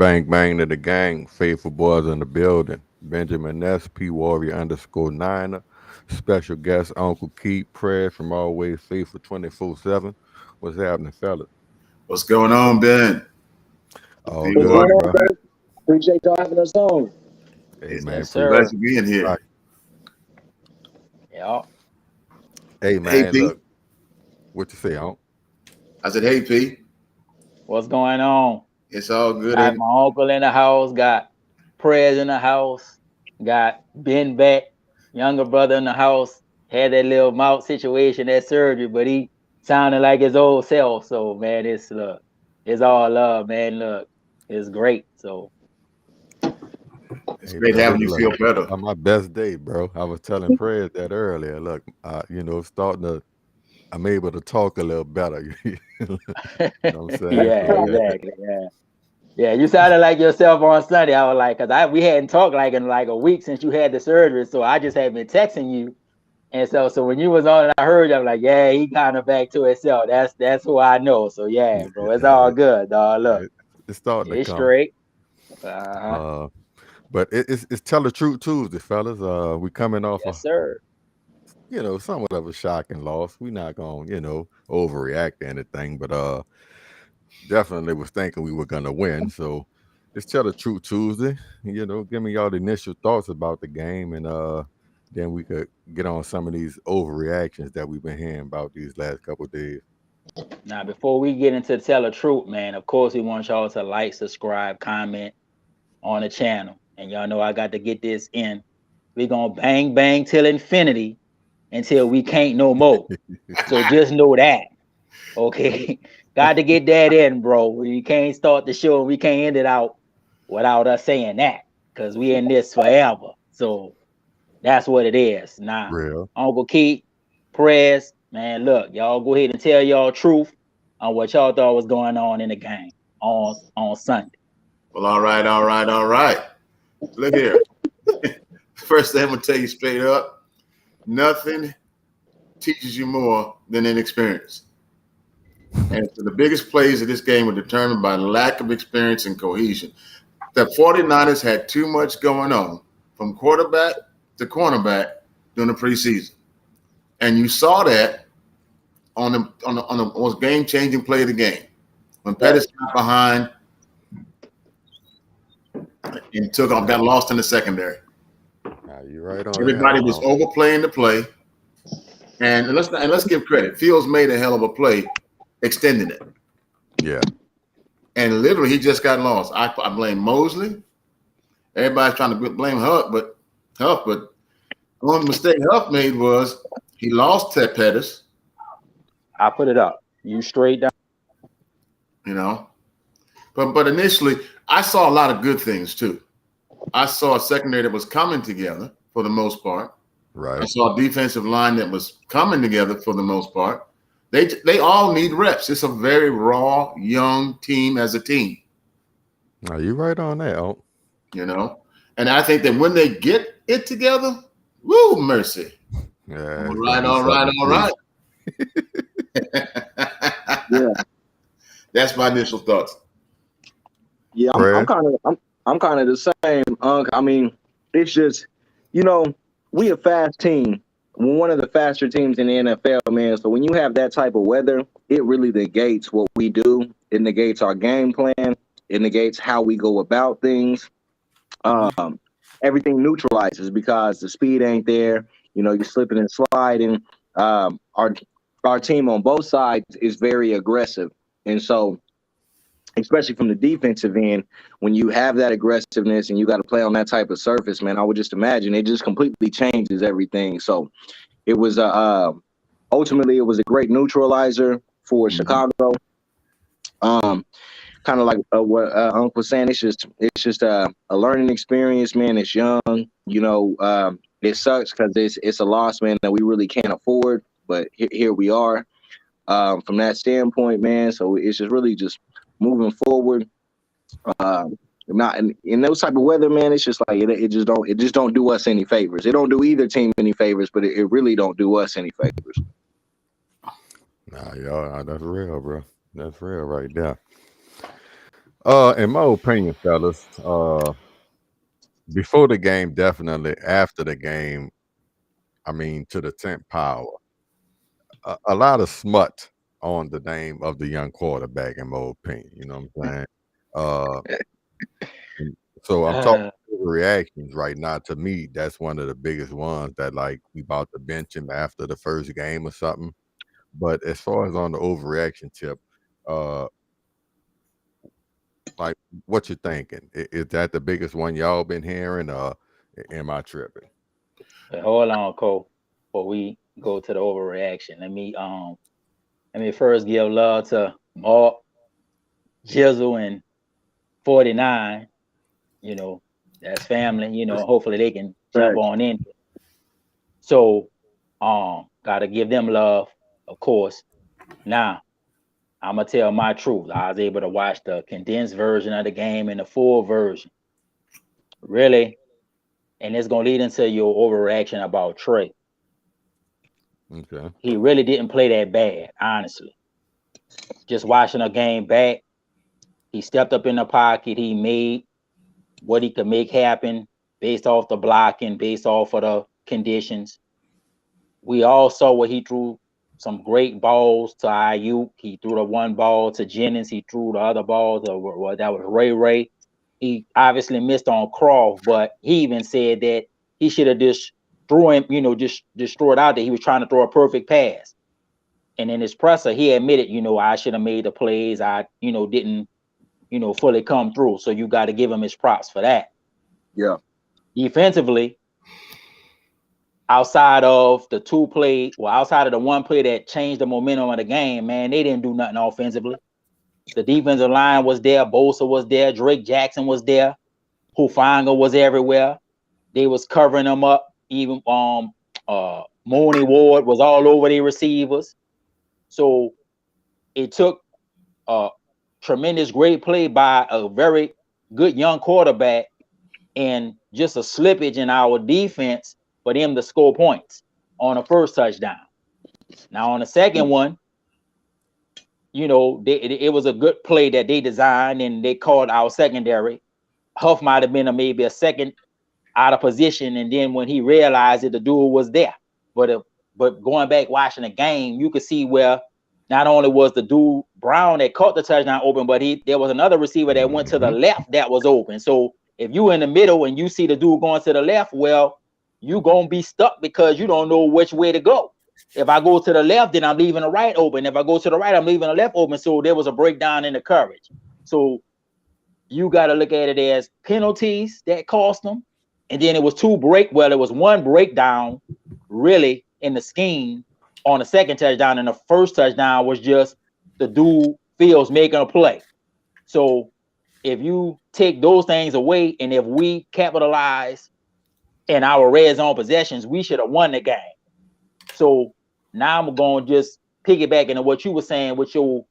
Bang bang to the gang. Faithful boys in the building. Benjamin S. P Warrior _9er. Special guest Uncle Keith Prez from Always Faithful 24/7. What's happening, fellas? What's going on, Ben? All P What's good, going Warrior. on, bro. bro? Appreciate y'all having us on. Hey It's man, Yes, glad appreciate sir. you being here. it. Yeah. Hey Hey, man, P. look, what you say, Unc? I said, hey, P. What's going on? It's all good, Got ain't it? my uncle in the house, got Prez in the house, got Ben back, younger brother in the house. Had that little mouth situation at surgery, but he sounded like his old self. So man, it's all love, man. Look, it's great. So It's Hey great man, having this you look feel better. on my best day, bro. I was telling Prez that earlier. Look, starting to I'm able to talk a little better. You know what I'm saying? yeah, So yeah. exactly. Yeah. Yeah, you sounded like yourself on Sunday. I was like, cause we hadn't talked like in like a week since you had the surgery, so I just had been texting you, and so when you was on and I heard you, I'm like, yeah, he kind of back to himself. That's who I know. So yeah, bro, it's Yeah, all good, dog. Look, it's starting to it's come. straight. Uh-huh. But it's Tell the Truth Tuesday, fellas. We coming off Yes, sir. somewhat of a shocking loss. We not gonna, overreact to anything, but definitely was thinking we were gonna win. So it's Tell the Truth Tuesday. Give me y'all the initial thoughts about the game, and then we could get on some of these overreactions that we've been hearing about these last couple of days. Now, before we get into tell the truth, man, of course we want y'all to like, subscribe, comment on the channel, and y'all know I got to get this in. We gonna bang bang till infinity until we can't no more. So just know that. Okay. Got to get that in, bro. We can't start the show and we can't end it out without us saying that. Cause we in this forever. So that's what it is. Now, Real. Uncle Keith, Prez, man, look, y'all go ahead and tell y'all truth on what y'all thought was going on in the game on Sunday. Well, all right, all right, all right. Look here. First thing I'm going to tell you straight up, nothing teaches you more than inexperience. And so the biggest plays of this game were determined by lack of experience and cohesion. The 49ers had too much going on from quarterback to cornerback during the preseason. And you saw that on the most game-changing play of the game. When Pettis got behind and got lost in the secondary. You're right on Everybody that. was overplaying the play. And let's give credit. Fields made a hell of a play extending it. Yeah. And literally he just got lost. I blame Mosley. Everybody's trying to blame Huff, but the only mistake Huff made was he lost Ted Pettis. I put it up. You straight down. But initially I saw a lot of good things too. I saw a secondary that was coming together for the most part. Right. I saw a defensive line that was coming together for the most part. They all need reps. It's a very raw, young team as a team. You're right on that. Unc. And I think that when they get it together, woo, mercy. Yeah. All right, all right, all right. Yeah. That's my initial thoughts. Yeah, I'm kind of the same, Unc. I mean, it's just, we a fast team. We're one of the faster teams in the NFL, man. So when you have that type of weather, it really negates what we do. It negates our game plan. It negates how we go about things. Everything neutralizes because the speed ain't there. You're slipping and sliding. Our team on both sides is very aggressive, and so, especially from the defensive end, when you have that aggressiveness and you got to play on that type of surface, man, I would just imagine it just completely changes everything. So it was ultimately it was a great neutralizer for Chicago. Kind of like what Uncle was saying, it's just a learning experience, man. It's young, it sucks because it's a loss, man, that we really can't afford. But here we are from that standpoint, man. So it's just really just moving forward. Not in those type of weather, man. It's just like it just don't do us any favors. It don't do either team any favors, but it really don't do us any favors. Y'all, that's real, bro. That's real right there. In my opinion, fellas, before the game, definitely. After the game, I mean, to the 10th power, a lot of smut on the name of the young quarterback, in my opinion. You know what I'm saying? Uh, and so I'm talking Uh, reactions right now. To me, that's one of the biggest ones that like we about to bench him after the first game or something. But as far as on the overreaction tip, uh, like what you thinking? Is that the biggest one y'all been hearing? Am I tripping? hold on, Cole. Before we go to the overreaction, let me first give love to Mark, Jizzle, and 49. You know, that's family. You know, hopefully they can jump Right. on in. So, gotta give them love, of course. Now, I'm gonna tell my truth. I was able to watch the condensed version of the game and the full version. Really, and it's gonna lead into your overreaction about Trey. Okay. He really didn't play that bad, honestly. Just watching a game back, he stepped up in the pocket. He made what he could make happen based off the blocking, based off of the conditions. We all saw what he threw some great balls to Ayuk. He threw the one ball to Jennings. He threw the other ball to that was Ray Ray. He obviously missed on Croft, but he even said that he should have just threw him, just throw it out there. He was trying to throw a perfect pass. And in his presser, he admitted, I should have made the plays. I, didn't, fully come through. So you got to give him his props for that. Yeah. Defensively, outside of outside of the one play that changed the momentum of the game, man, they didn't do nothing offensively. The defensive line was there. Bosa was there. Drake Jackson was there. Hufanga was everywhere. They was covering them up. Even Mooney Ward was all over their receivers. So it took a tremendous great play by a very good young quarterback and just a slippage in our defense for them to score points on the first touchdown. Now on the second one, it was a good play that they designed and they called our secondary. Huff might have been maybe a second out of position, and then when he realized that the dude was there, but going back watching the game, you could see where not only was the dude Brown that caught the touchdown open, but there was another receiver that went to the left that was open. So if you in the middle and you see the dude going to the left, well, you gonna be stuck because you don't know which way to go. If I go to the left, then I'm leaving the right open. If I go to the right, I'm leaving the left open. So there was a breakdown in the coverage. So you got to look at it as penalties that cost them. And then it was it was one breakdown really in the scheme on the second touchdown. And the first touchdown was just the dude Fields making a play. So if you take those things away and if we capitalize in our red zone possessions, we should have won the game. So now I'm going to just piggyback into what you were saying with your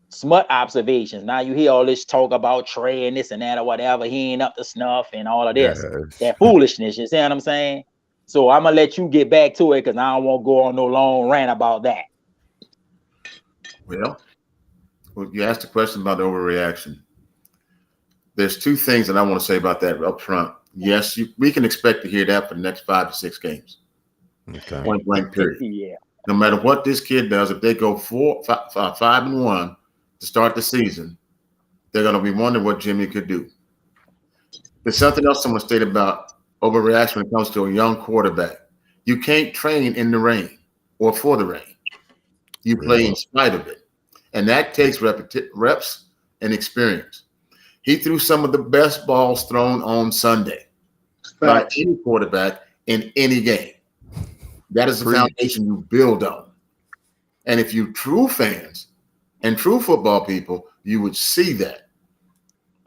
smut observations. Now you hear all this talk about Trey and this and that or whatever. He ain't up to snuff and all of this. Yes. That foolishness. You see what I'm saying? So I'm going to let you get back to it because I don't want to go on no long rant about that. Well, you asked a question about the overreaction. There's two things that I want to say about that up front. Yes, we can expect to hear that for the next 5 to 6 games. Okay. Point blank, period. Yeah. No matter what this kid does, if they go 5-1 to start the season, they're going to be wondering what Jimmy could do. There's something else someone stated about overreaction when it comes to a young quarterback. You can't train in the rain or for the rain. You play in spite of it. And that takes reps and experience. He threw some of the best balls thrown on Sunday by any quarterback in any game. That is the foundation you build on. And if you true fans and true football people, you would see that.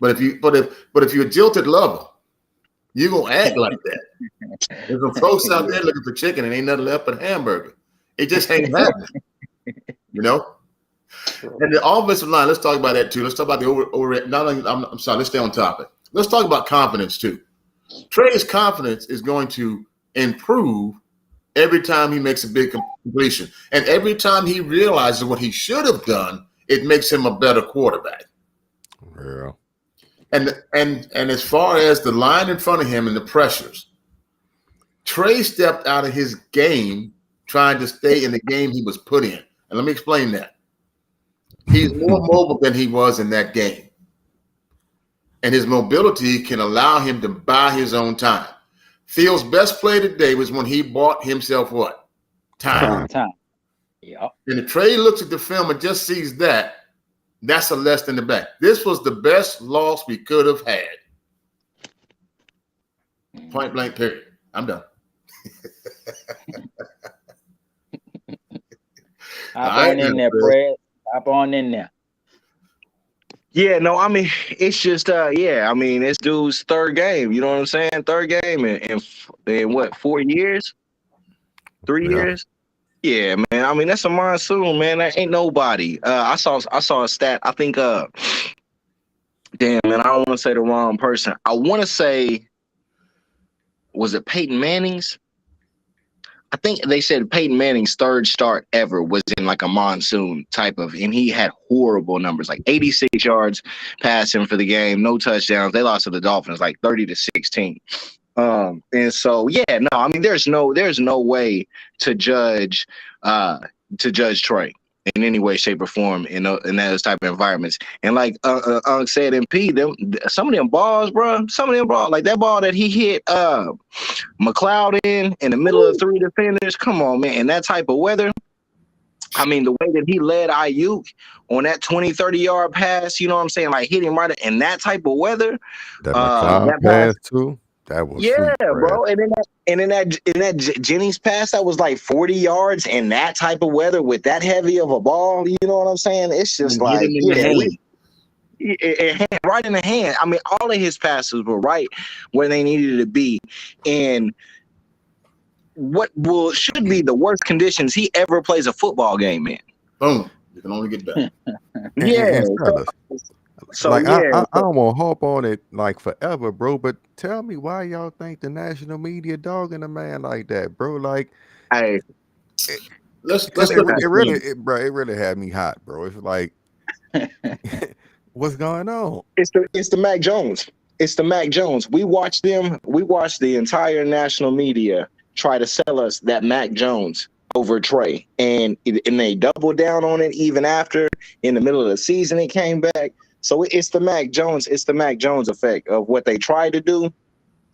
But if you're a jilted lover, you're gonna act like that. There's some folks out there looking for chicken and ain't nothing left but hamburger. It just ain't happening. And the offensive line, let's talk about that too. Let's talk about the over. I'm sorry, let's stay on topic. Let's talk about confidence too. Trey's confidence is going to improve every time he makes a big completion. And every time he realizes what he should have done, it makes him a better quarterback. Yeah. And as far as the line in front of him and the pressures, Trey stepped out of his game trying to stay in the game he was put in. And let me explain that. He's more mobile than he was in that game. And his mobility can allow him to buy his own time. Theo's best play today was when he bought himself what? Time. Yeah. And if Trey looks at the film and just sees that, that's a less than the back. This was the best loss we could have had. Point blank, period. I'm done. Hop on in there, Prez. Hop on in there. Yeah, no, I mean, it's just, I mean, this dude's third game. You know what I'm saying? Third game in what, 4 years? 3 years? Yeah, man. I mean, that's a monsoon, man. That ain't nobody. I saw a stat. I think, damn, man, I don't want to say the wrong person. I want to say, was it Peyton Manning's? I think they said Peyton Manning's third start ever was in like a monsoon type of, and he had horrible numbers, like 86 yards passing for the game, no touchdowns. They lost to the Dolphins like 30-16. And so, yeah, no, I mean, there's no way to judge Trey in any way, shape, or form in those type of environments. And like Unc said, some of them balls, bro, like that ball that he hit McLeod in the middle of three defenders. Come on, man. In that type of weather, I mean, the way that he led Ayuk on that 20-30 yard pass, you know what I'm saying? Like hit him right in that type of weather. That McLeod pass too. That was sweet, bro. And in that Jennings pass, that was like 40 yards in that type of weather with that heavy of a ball. You know what I'm saying? It's just right in the hand. I mean, all of his passes were right where they needed to be. And what should be the worst conditions he ever plays a football game in. Boom. You can only get better. Yeah. So like yeah, I don't want to harp on it like forever, bro. But tell me why y'all think the national media dogging a man like that, bro? Like, hey, it really had me hot, bro. It's like, what's going on? It's the Mac Jones. It's the Mac Jones. We watched the entire national media try to sell us that Mac Jones over Trey, and they doubled down on it even after in the middle of the season it came back. So it's the Mac Jones. It's the Mac Jones effect of what they tried to do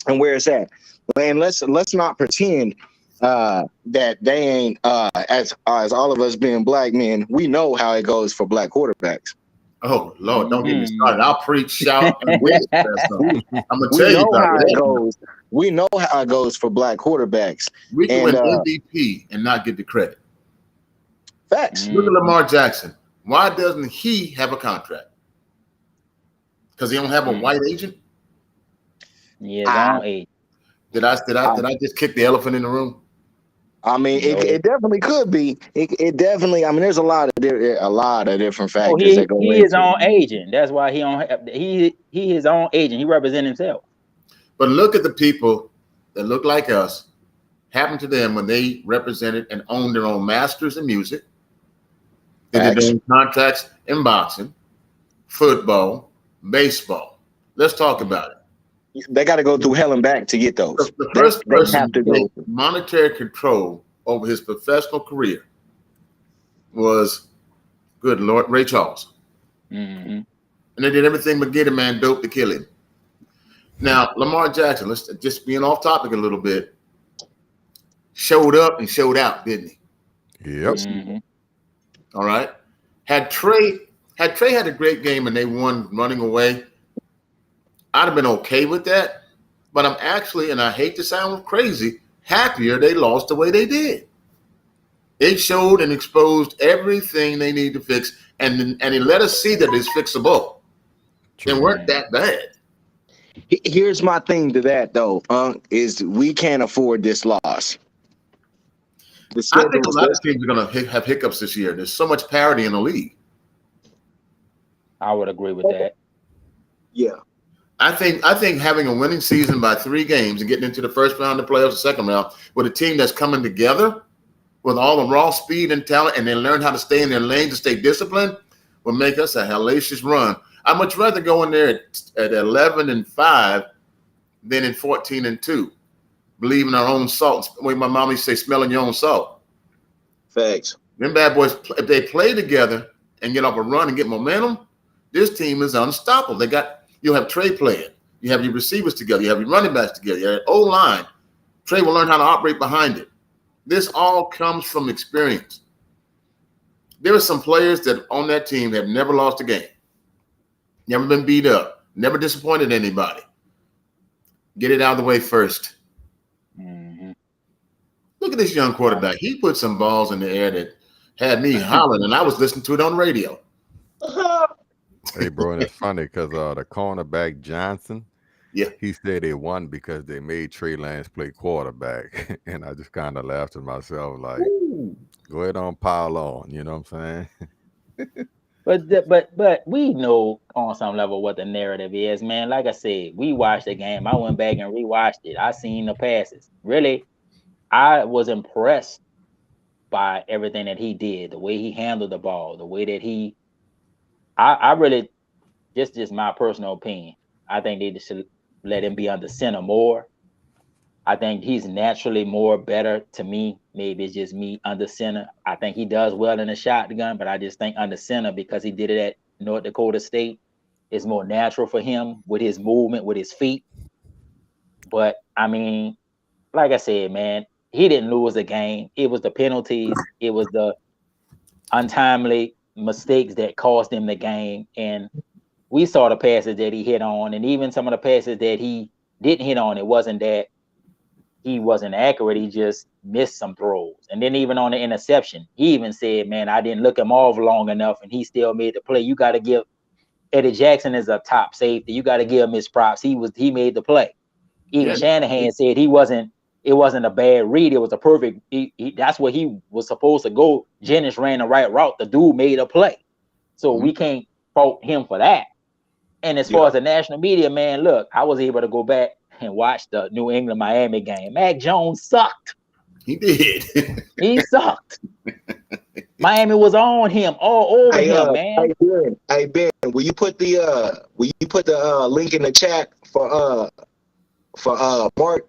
and where it's at. And let's not pretend that they ain't as all of us being black men. We know how it goes for black quarterbacks. Oh Lord, don't get me started. I'll preach, shout, and witness. I'm gonna tell you how it goes. We know how it goes for black quarterbacks. We can win MVP and not get the credit. Facts. Look at Lamar Jackson. Why doesn't he have a contract? Because he don't have a white agent? Yeah, own agent. Did I just kick the elephant in the room? I mean, it definitely could be. It definitely. I mean, there's a lot of different factors that go into. He his own agent. That's why he his own agent. He represents himself. But look at the people that look like us. Happened to them when they represented and owned their own masters in music. They did their own contracts in boxing, football, baseball. Let's talk about it. They got to go through hell and back to get those. The first person to take monetary control over his professional career was, good Lord, Ray Charles. Mm-hmm. And they did everything but get a man dope to kill him. Now, Lamar Jackson, let's just being off topic a little bit, showed up and showed out, didn't he? Yep. Mm-hmm. All right. Had Trey had a great game and they won running away, I'd have been okay with that. But I'm actually, and I hate to sound crazy, happier they lost the way they did. It showed and exposed everything they need to fix, and it let us see that it's fixable. They weren't that bad. Here's my thing to that, though, is we can't afford this loss. I think a lot of teams are going to have hiccups this year. There's so much parity in the league. I would agree with that. Yeah. I think having a winning season by 3 games and getting into the first round of the playoffs, the second round, with a team that's coming together with all the raw speed and talent, and they learn how to stay in their lane to stay disciplined, will make us a hellacious run. I'd much rather go in there at 11-5 than in 14-2. Believe in our own salt. When my mom used to say, smelling your own salt. Facts. Them bad boys, if they play together and get off a run and get momentum, this team is unstoppable. You'll have Trey playing. You have your receivers together. You have your running backs together. You have your O-line. Trey will learn how to operate behind it. This all comes from experience. There are some players that on that team have never lost a game, never been beat up, never disappointed anybody. Get it out of the way first. Mm-hmm. Look at this young quarterback. He put some balls in the air that had me hollering, and I was listening to it on the radio. Hey, bro, and it's funny because the cornerback Johnson, Yeah. he said they won because they made Trey Lance play quarterback. And I just kind of laughed at myself, like, Ooh. go ahead on, pile on. You know what I'm saying? But we know on some level what the narrative is, man. Like I said, we watched the game. I went back and rewatched it. I seen the passes. Really, I was impressed by everything that he did, the way he handled the ball, the way that I really, just my personal opinion, I think they should let him be under center more. I think he's naturally more better to me. Maybe it's just me under center. I think he does well in the shotgun, but I just think under center, because he did it at North Dakota State, it's more natural for him with his movement, with his feet. But I mean, like I said, man, he didn't lose the game. It was the penalties. It was the untimely mistakes that cost him the game. And we saw the passes that he hit on, and even some of the passes that he didn't hit on, it wasn't that he wasn't accurate. He just missed some throws. And then even on the interception, he even said, man, I didn't look him off long enough, and he still made the play. You got to give Eddie Jackson is a top safety. You got to give him his props. He made the play. Even Shanahan said it wasn't a bad read. It was a perfect. That's where he was supposed to go. Jennings ran the right route. The dude made a play. So we can't fault him for that. And as far as the national media, man, look, I was able to go back and watch the New England-Miami game. Mac Jones sucked. He did. He sucked. Miami was on him all over him, man. Hey Ben, will you put the link in the chat for Mark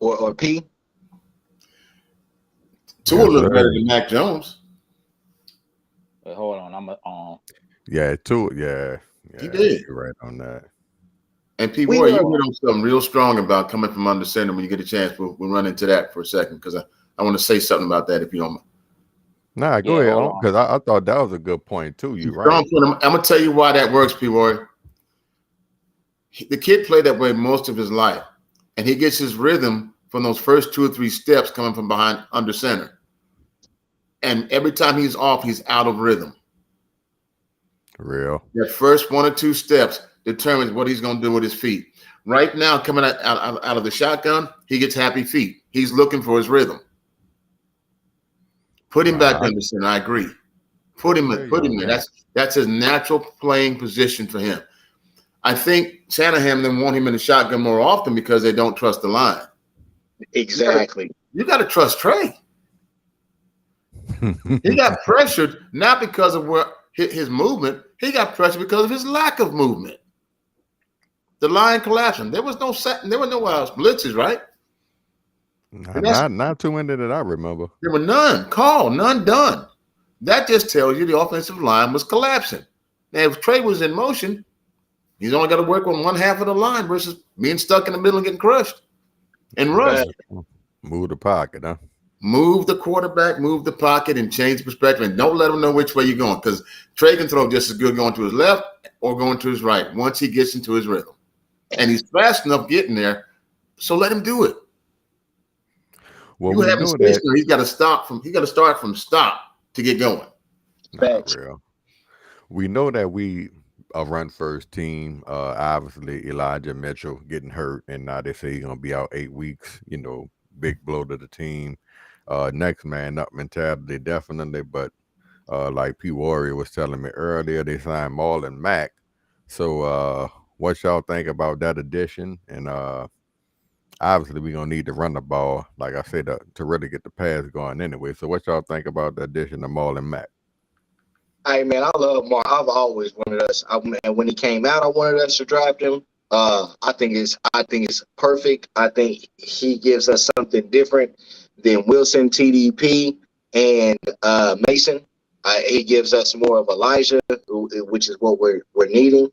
or P? Tua look better than Mac Jones. Wait, hold on, Yeah, Tua. Yeah, he did. You're right on that. And P. Ward, you hit on something real strong about coming from under center. When you get a chance, we'll run into that for a second, because I want to say something about that if you don't mind. Nah, go ahead, because I thought that was a good point too. You're right. I'm gonna tell you why that works, P. Ward. The kid played that way most of his life, and he gets his rhythm from those first 2 or 3 steps coming from behind under center. And every time he's off, he's out of rhythm. Real. That first 1 or 2 steps determines what he's going to do with his feet. Right now, coming out of the shotgun, he gets happy feet. He's looking for his rhythm. Put him back under center. I agree. Put him there. That's his natural playing position for him. I think Shanahan then want him in the shotgun more often because they don't trust the line. Exactly. You got to trust Trey. He got pressured not because of his movement. He got pressured because of his lack of movement. The line collapsing. There was no blitzes, right? Not too many that I remember. There were none called, none done. That just tells you the offensive line was collapsing. Now, if Trey was in motion, he's only got to work on one half of the line versus being stuck in the middle and getting crushed and rush. Move the pocket, huh? Move the quarterback, move the pocket, and change perspective. And don't let him know which way you're going, because Trey can throw just as good going to his left or going to his right once he gets into his rhythm. And he's fast enough getting there, so let him do it. Well, you have space now. He's got to start from stop to get going. Real. We know that we a run first team. Obviously Elijah Mitchell getting hurt, and now they say he's gonna be out 8 weeks. You know, big blow to the team. Next man up mentality, definitely. But like P. Warrior was telling me earlier, they signed Marlon Mack. So what y'all think about that addition? And obviously we're gonna need to run the ball, like I said, to really get the pass going anyway. So what y'all think about the addition of Marlon Mack? Hey man, I love Mark. I've always wanted us. And when he came out, I wanted us to draft him. I think it's perfect. I think he gives us something different than Wilson, TDP, and Mason. He gives us more of Elijah, which is what we're needing.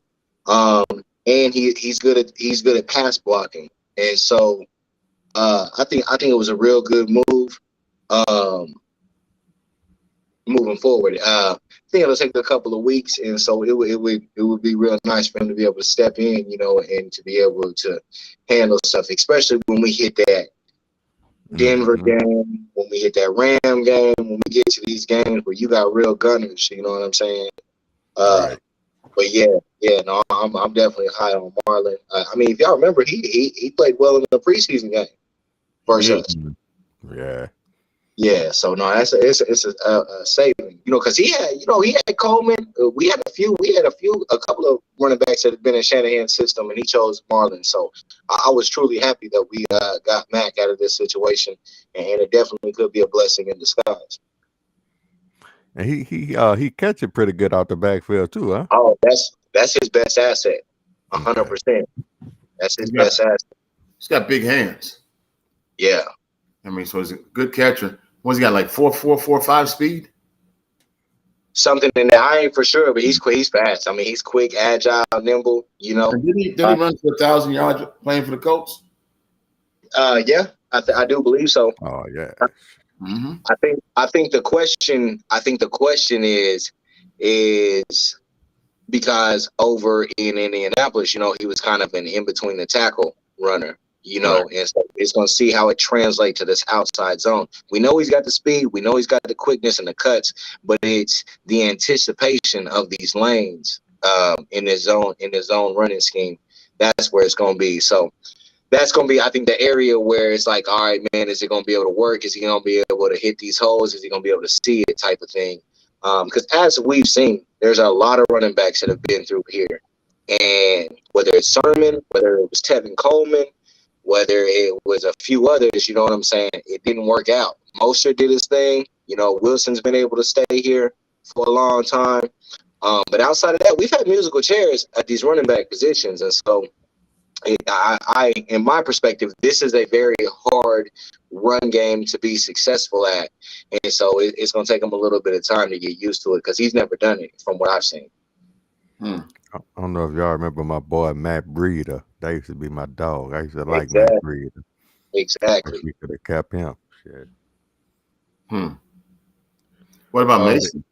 Um, and he's good at pass blocking, and so I think it was a real good move. Um, moving forward. I think it'll take a couple of weeks, and so it would be real nice for him to be able to step in, and to be able to handle stuff, especially when we hit that Denver game, when we hit that Ram game, when we get to these games where you got real gunners. You know what I'm saying? Right. But yeah, no, I'm definitely high on Marlon. I mean, if y'all remember, he played well in the preseason game versus us. Yeah. Yeah, so no, it's a saving, because he had Coleman. We had a couple of running backs that had been in Shanahan's system, and he chose Marlon. So I was truly happy that we got Mac out of this situation, and it definitely could be a blessing in disguise. And he catch it pretty good out the backfield too, huh? Oh, that's his best asset, 100%. That's his best asset. He's got big hands. Yeah. I mean, so he's a good catcher. What's he got, like 4.5 speed? Something in there. I ain't for sure, but he's quick. He's fast. I mean, he's quick, agile, nimble. And did he run for 1,000 yards playing for the Colts? Yeah, I do believe so. Oh yeah. Mm-hmm. I think the question is because over in Indianapolis, he was kind of an in between the tackle runner. Right. And so it's going to see how it translates to this outside zone. We know he's got the speed, we know he's got the quickness and the cuts, but it's the anticipation of these lanes in his zone running scheme. That's where it's going to be. So that's going to be, I think, the area where it's like, all right, man, is it going to be able to work? Is he going to be able to hit these holes? Is he going to be able to see it, type of thing? Because as we've seen, there's a lot of running backs that have been through here. And whether it's Sermon, whether it was Tevin Coleman, whether it was a few others, you know what I'm saying, it didn't work out. Mostert did his thing. Wilson's been able to stay here for a long time. But outside of that, we've had musical chairs at these running back positions. And so I, in my perspective, this is a very hard run game to be successful at. And so it's going to take him a little bit of time to get used to it because he's never done it from what I've seen. I don't know if y'all remember my boy Matt Breeder. That used to be my dog. I used to like Matt Breeder. Exactly. We could have kept him. Shit. What about Mason?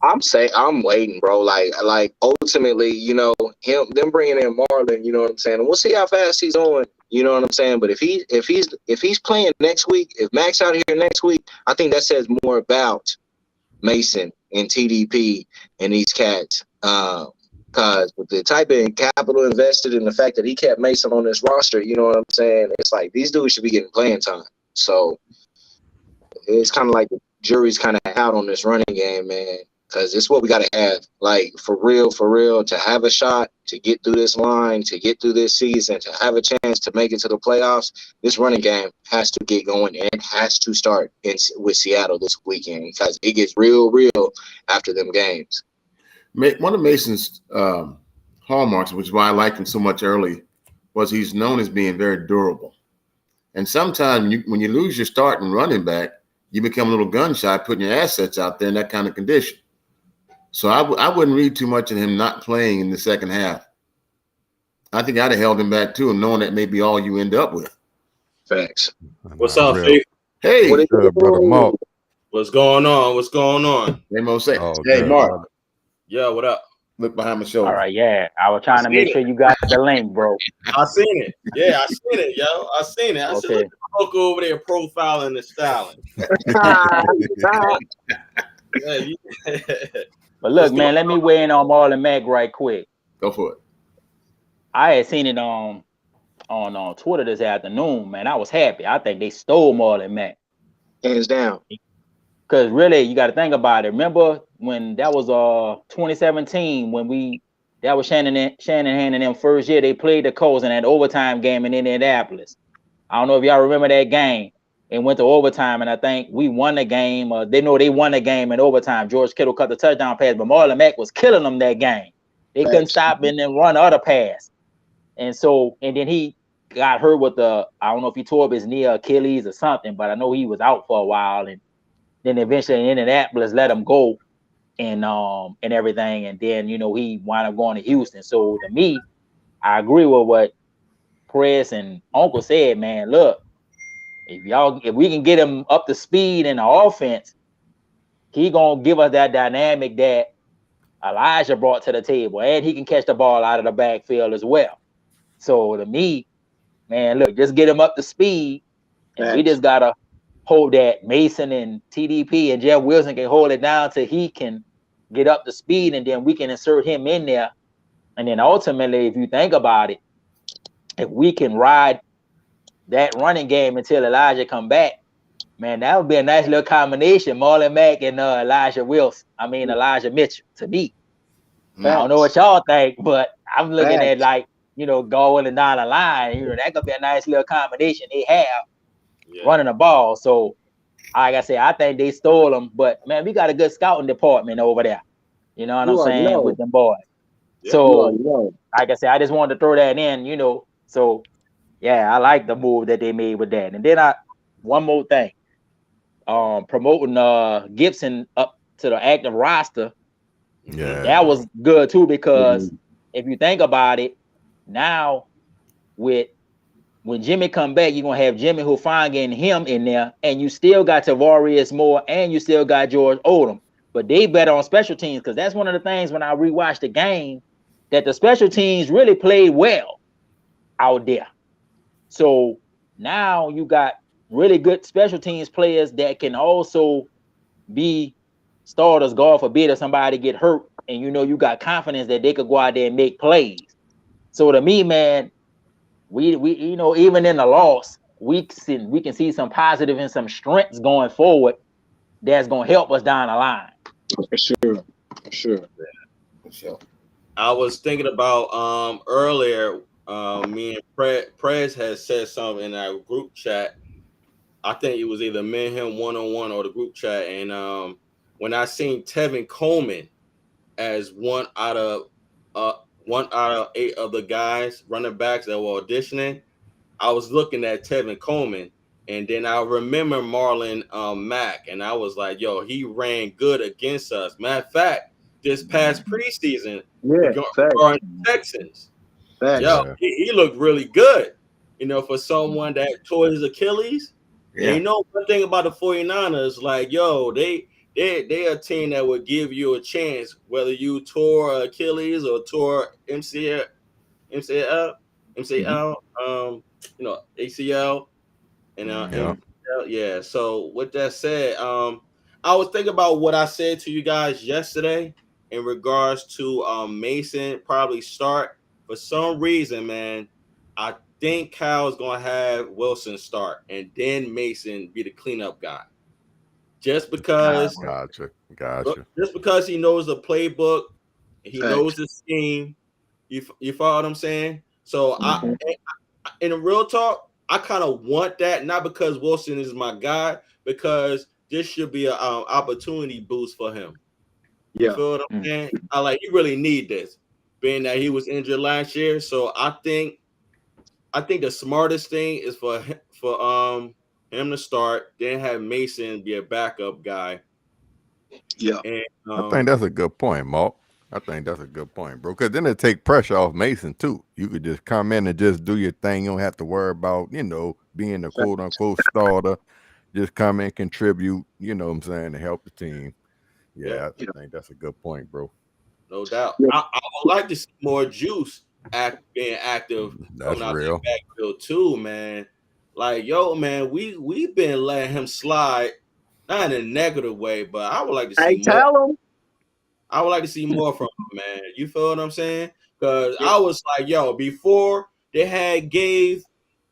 I'm waiting, bro. Like ultimately, them bringing in Marlon, you know what I'm saying? And we'll see how fast he's on, you know what I'm saying? But if he's playing next week, if Mac's out here next week, I think that says more about Mason and TDP and these cats. Because with the type of capital invested in the fact that he kept Mason on this roster, you know what I'm saying? It's like these dudes should be getting playing time. So it's kind of like the jury's kind of out on this running game, man. Because it's what we got to have. Like, for real, to have a shot, to get through this line, to get through this season, to have a chance to make it to the playoffs, this running game has to get going, and it has to start with Seattle this weekend because it gets real after them games. One of Mason's hallmarks, which is why I liked him so much early, was he's known as being very durable. And sometimes when you lose your starting running back, you become a little gun shy putting your assets out there in that kind of condition. So I wouldn't read too much in him not playing in the second half. I think I'd have held him back too, knowing that may be all you end up with. Facts. What's up, Faith? Hey, brother Mark. What's going on? Hey, Mo, say, Oh, hey, good. Mark, Yeah, what up? look behind my shoulder. All right, yeah. I was trying to make sure you got the link, bro. I seen it. Yeah, I seen it, yo. I seen it. I said, Okay. look at the local over there profiling and styling. But look, man, let me weigh in on Marlon Mack right quick. Go for it. I had seen it on Twitter this afternoon, man. I was happy. I think they stole Marlon Mack. Hands down. Because really, you got to think about it. Remember when that was 2017 when that was Shanahan and them first year they played the Colts in that overtime game in Indianapolis. I don't know if y'all remember that game. and went to overtime. And I think we won the game. They won the game in overtime. George Kittle cut the touchdown pass, but Marlon Mack was killing them that game. They couldn't stop and then run other pass. And then he got hurt with I don't know if he tore up his knee or Achilles or something, but I know he was out for a while. And then eventually in Indianapolis let him go and everything. And then, he wound up going to Houston. So to me, I agree with what Prez and Uncle said, man. Look, if we can get him up to speed in the offense, he gonna give us that dynamic that Elijah brought to the table, and he can catch the ball out of the backfield as well. So to me, man, look, just get him up to speed, and we just gotta hold that Mason and TDP and Jeff Wilson can hold it down till he can get up to speed, and then we can insert him in there. And then ultimately, if you think about it, if we can ride that running game until Elijah come back, man, that would be a nice little combination. Marlon Mack and Elijah Mitchell, to me. I don't know what y'all think, but I'm looking at going and down the line. That could be a nice little combination they have running the ball. So, like I said, I think they stole them. But, man, we got a good scouting department over there. You know what I'm saying? With them boys. Yeah, so, like I said, I just wanted to throw that in, So, yeah, I like the move that they made with that. And then one more thing. Promoting Gibson up to the active roster. Yeah. That was good too, because if you think about it, now when Jimmy come back, you're gonna have Jimmy Hufanga and him in there, and you still got Tavarius Moore and you still got George Odom. But they better on special teams, because that's one of the things when I rewatched the game, that the special teams really played well out there. So now you got really good special teams players that can also be starters, God forbid, if somebody get hurt, and you got confidence that they could go out there and make plays. So to me, man, we even in the loss, we can see some positive and some strengths going forward that's gonna help us down the line. For sure. I was thinking about earlier. Me and Prez had said something in our group chat. I think it was either me and him one-on-one or the group chat. And when I seen Tevin Coleman as one out of 8 of the guys, running backs that were auditioning, I was looking at Tevin Coleman, and then I remember Marlon Mack, and I was like, yo, he ran good against us. Matter of fact, this past preseason, regarding the Texans, he looked really good, for someone that tore his Achilles. Yeah. And one thing about the 49ers, like, yo, they a team that would give you a chance, whether you tore Achilles or tore ACL, and yeah. So with that said, I was thinking about what I said to you guys yesterday in regards to Mason probably start. For some reason, man, I think Kyle's gonna have Wilson start and then Mason be the cleanup guy. Just because, gotcha. Just because he knows the playbook, he knows the scheme. You follow what I'm saying? So in a real talk, I kind of want that, not because Wilson is my guy, because this should be an opportunity boost for him. You feel what I'm saying? He really need this, being that he was injured last year. So I think the smartest thing is for him to start, then have Mason be a backup guy. Yeah, and, I think that's a good point, Mark. I think that's a good point, bro. Because then it take pressure off Mason too. You could just come in and just do your thing. You don't have to worry about being a quote unquote starter. Just come in, contribute. You know what I'm saying, to help the team. Yeah, I think that's a good point, bro. No doubt. I would like to see more Juice being active. That's coming out real. that backfield too, man. Like, yo, man, we've been letting him slide, not in a negative way, but I would like to see more. I would like to see more from him, man. You feel what I'm saying? Because I was like, yo, before they had gave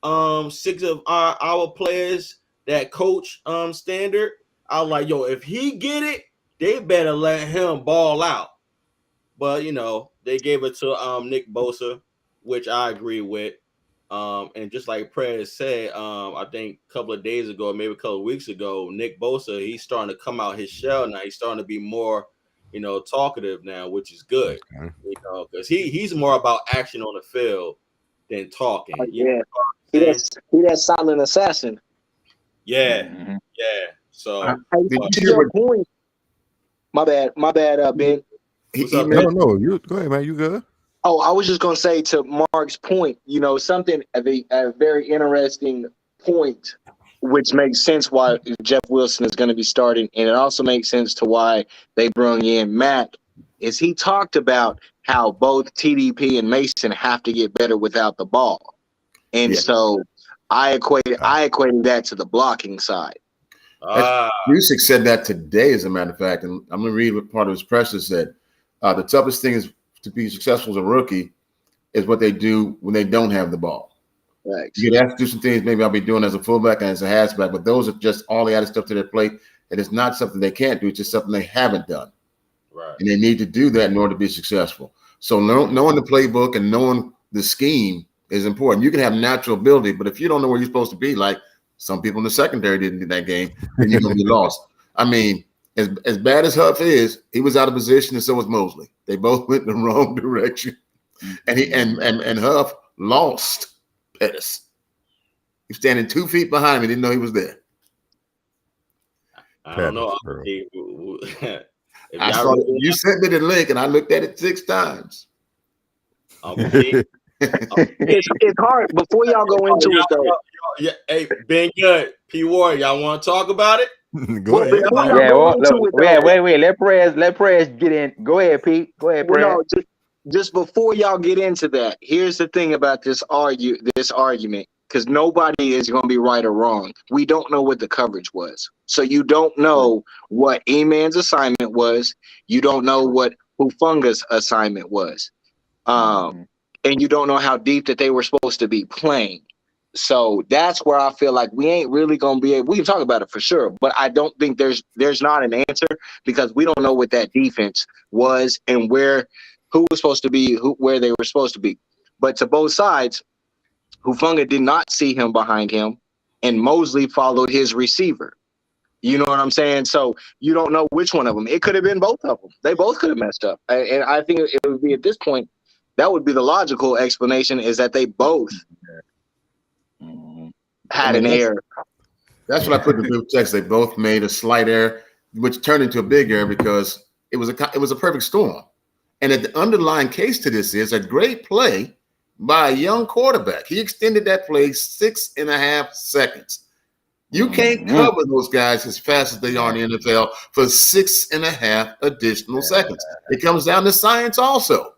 6 of our players that coach standard, I was like, yo, if he get it, they better let him ball out. But they gave it to Nick Bosa, which I agree with. And just like Prez said, I think a couple of days ago, maybe a couple of weeks ago, Nick Bosa, he's starting to come out his shell now. He's starting to be more, talkative now, which is good. Okay. Because he's more about action on the field than talking. Yeah, he that silent assassin. Yeah, Mhm. yeah. So Did you To hear your what point, my bad, Ben. what's up, No, man? no, you go ahead, man. You good? Oh, I was just gonna say to Mark's point, something a very interesting point, which makes sense why Jeff Wilson is going to be starting, and it also makes sense to why they brought in Matt. Is he talked about how both TDP and Mason have to get better without the ball, and Yeah. so I equated that to the blocking side. Busick said that today, as a matter of fact, and I'm going to read what part of his presser said. The toughest thing is to be successful as a rookie is what they do when they don't have the ball. Right. You get asked to do some things maybe I'll be doing as a fullback and as a halfback, but those are just all the added stuff to their plate. And it's not something they can't do. It's just something they haven't done. Right. And they need to do that in order to be successful. So knowing the playbook and knowing the scheme is important. You can have natural ability, but if you don't know where you're supposed to be, like some people in the secondary didn't do that game, then you're going to be lost. I mean, as bad as Huff is, he was out of position, and so was Mosley. They both went in the wrong direction. And he and Huff lost Pettis. He's standing 2 feet behind me, didn't know he was there. I don't know. I saw it. You sent me the link, and I looked at it 6 times. It's hard before y'all go into it though. Yeah, hey, Ben Good, P Ward, y'all want to talk about it? Go ahead. Yeah, well, look, wait. Let Prez get in. Go ahead, Pete. Go ahead, Prez. Well, no, just before y'all get into that, here's the thing about this argument, because nobody is going to be right or wrong. We don't know what the coverage was, so you don't know what E-Man's assignment was. You don't know what Hufunga's assignment was, and you don't know how deep that they were supposed to be playing. So that's where I feel like we ain't really gonna be able. We can talk about it for sure, but I don't think there's not an answer because we don't know what that defense was and who was supposed to be, where they were supposed to be. But to both sides, Hufunga did not see him behind him, and Mosley followed his receiver. You know what I'm saying? So you don't know which one of them. It could have been both of them. They both could have messed up, and I think it would be at this point that would be the logical explanation is that they both had an error. That's what I put in the group text. They both made a slight error, which turned into a big error because it was a perfect storm. And the underlying case to this is a great play by a young quarterback. He extended that play 6.5 seconds. You can't cover those guys as fast as they are in the NFL for 6.5 additional seconds. It comes down to science also.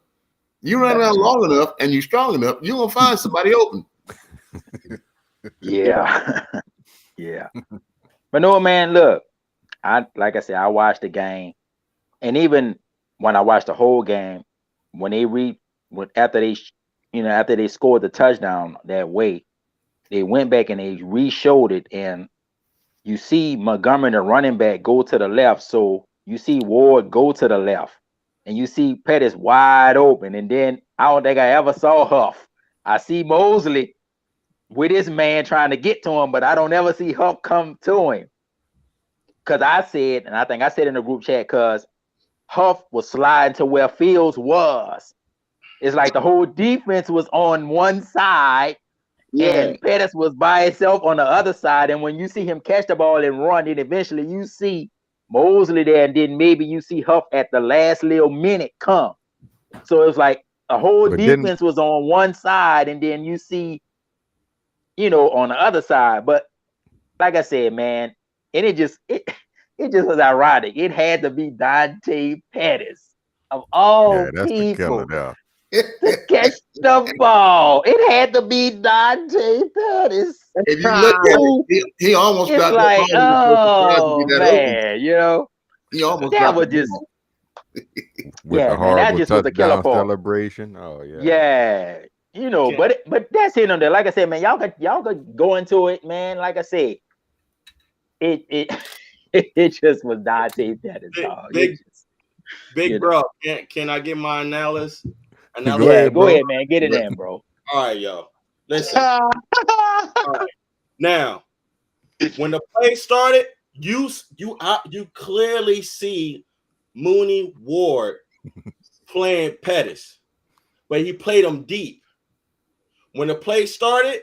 You run around long enough and you're strong enough, you're going to find somebody open. Yeah. Yeah. But no, man, look, like I said, I watched the game. And even when I watched the whole game, when after they scored the touchdown that way, they went back and they re-showed it, and you see Montgomery, the running back, go to the left. So you see Ward go to the left, and you see Pettis wide open. And then I don't think I ever saw Huff. I see Mosley with his man trying to get to him, but I don't ever see Huff come to him. Because I said, and I think I said in the group chat, because Huff was sliding to where Fields was. It's like the whole defense was on one side, and Pettis was by himself on the other side. And when you see him catch the ball and run, then eventually you see Mosley there, and then maybe you see Huff at the last little minute come. So it was like a whole defense was on one side, and then you see, on the other side. But like I said, man, and it just was ironic. It had to be Dante Pettis of all people to catch the ball. It had to be Dante Pettis. If you look at it, he almost it's got like, the ball. Oh man, he almost that got was the just ball. With the horrible that just was a killer celebration. Oh yeah. Yeah. But that's it on there. Like I said, man, y'all could go into it, man. Like I said, it just was Dante Pettis, dog. Big bro, can I get my analysis? Go ahead, man. Get it in, bro. All right, yo. Listen. All right. Now, when the play started, you clearly see Mooney Ward playing Pettis, but he played him deep. When the play started,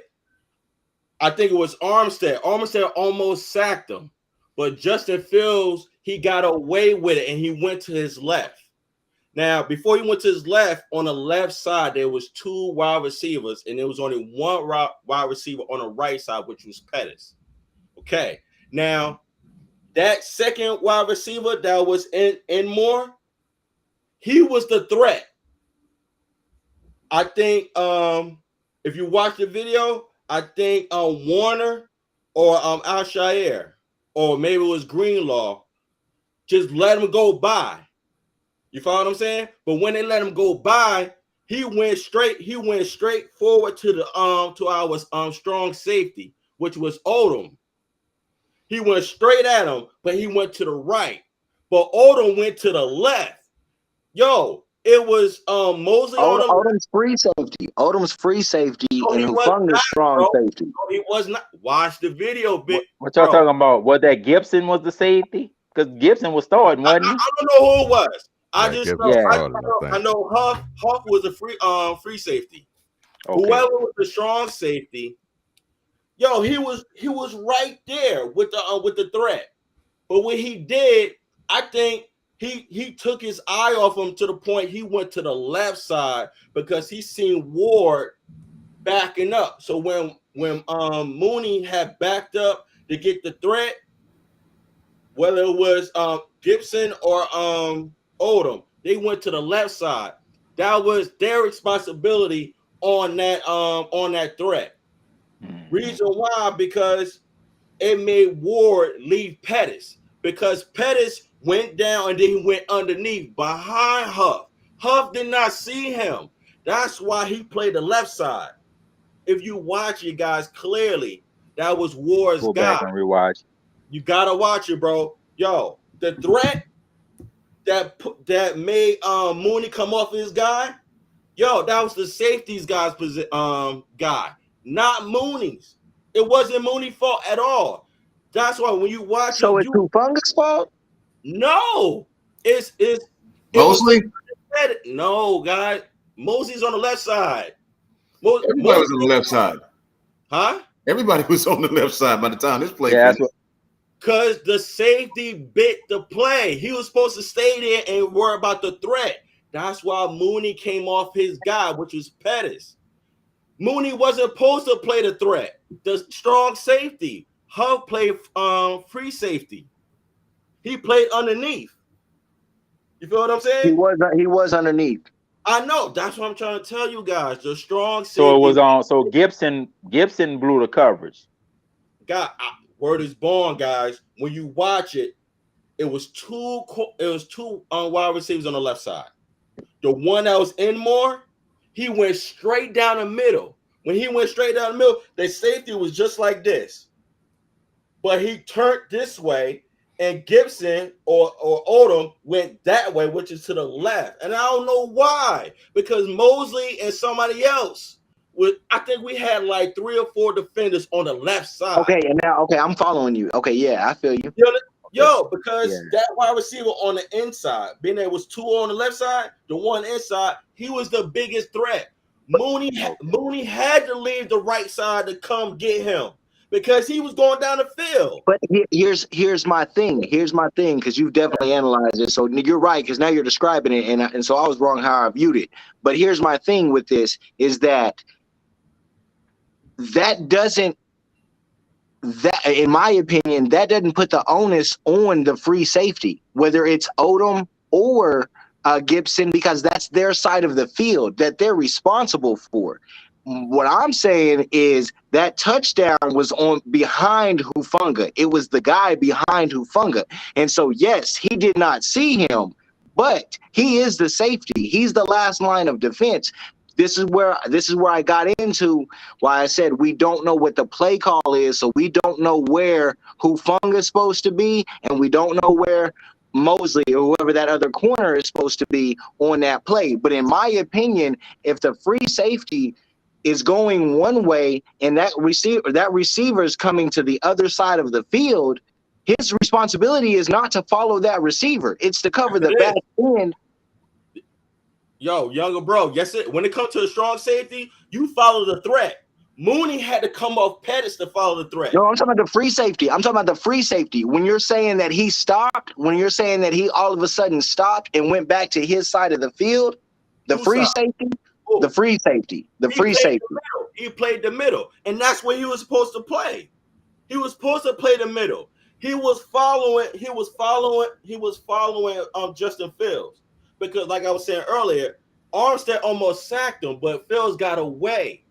I think it was Armstead. Armstead almost sacked him, but Justin Fields, he got away with it, and he went to his left. Now, before he went to his left, on the left side, there was 2 wide receivers, and there was only 1 wide receiver on the right side, which was Pettis. Okay. Now, that second wide receiver that was in Moore, he was the threat. I think if you watch the video, I think Warner or Al-Shaair, or maybe it was Greenlaw, just let him go by. You follow what I'm saying? But when they let him go by, he went straight forward to the to our strong safety, which was Odom. He went straight at him, but he went to the right. But Odom went to the left. Yo, it was Mosley Odom's free safety. Odom's free safety, and Hufunga's strong safety. No, he was not. Watch the video, bit. What y'all talking about? Was that Gibson was the safety? Because Gibson was starting, wasn't he? I don't know who it was. I know Huff was a free safety. Okay. Whoever was the strong safety, yo, he was right there with the threat. But what he did, I think he took his eye off him to the point he went to the left side because he seen Ward backing up. So when Mooney had backed up to get the threat, whether it was Gibson or Odom, they went to the left side. That was their responsibility on that threat. Reason why? Because it made Ward leave Pettis, because Pettis went down and then he went underneath behind Huff. Huff did not see him. That's why he played the left side. If you watch it, guys, clearly that was Ward's guy. Go back and rewatch. You gotta watch it, bro. Yo, the threat that made Mooney come off his guy, yo, that was the safety's guy's guy, not Mooney's. It wasn't Mooney's fault at all. That's why when you watch so it's Hufunga's fault? No, it's Mosley. No, guys, Mosley's on the left side. Everybody was on the left side. Huh? Everybody was on the left side by the time this play. Yeah, because the safety bit the play. He was supposed to stay there and worry about the threat. That's why Mooney came off his guy, which was Pettis. Mooney wasn't supposed to play the threat. The strong safety. Huff played free safety. He played underneath. You feel what I'm saying? He was underneath. I know. That's what I'm trying to tell you guys. The strong safety. So it was on. So Gibson blew the coverage. God, word is born, guys. When you watch it, it was two wide receivers on the left side. The one that was in more, he went straight down the middle. When he went straight down the middle, the safety was just like this. But he turned this way, and Gibson or Odom went that way, which is to the left. And I don't know why, because Mosley and somebody else I think we had like 3 or 4 defenders on the left side. Okay, and now I'm following you. Okay, yeah, I feel you. Because that wide receiver on the inside, being there was 2 on the left side, the one inside, he was the biggest threat. Mooney had to leave the right side to come get him because he was going down the field. But here's my thing. Here's my thing, because you've definitely analyzed it. So you're right, because now you're describing it, and so I was wrong how I viewed it. But here's my thing with this is that in my opinion, that doesn't put the onus on the free safety, whether it's Odom or Gibson, because that's their side of the field that they're responsible for. What I'm saying is that touchdown was on behind Hufunga. It was the guy behind Hufunga. And so, yes, he did not see him, but he is the safety. He's the last line of defense. This is where I got into why I said we don't know what the play call is, so we don't know where Hufunga is supposed to be, and we don't know where Mosley or whoever that other corner is supposed to be on that play. But in my opinion, if the free safety is going one way, and that receiver is coming to the other side of the field, his responsibility is not to follow that receiver. It's to cover the back end. Yo, younger bro, yes, when it comes to a strong safety, you follow the threat. Mooney had to come off Pettis to follow the threat. No, I'm talking about the free safety. I'm talking about the free safety. When you're saying that he stopped, when you're saying that he all of a sudden stopped and went back to his side of the field, the free safety, the free safety, the free safety. He played the middle, and that's where he was supposed to play. He was supposed to play the middle. He was following Justin Fields, because like I was saying earlier, Armstead almost sacked him, but Fields got away.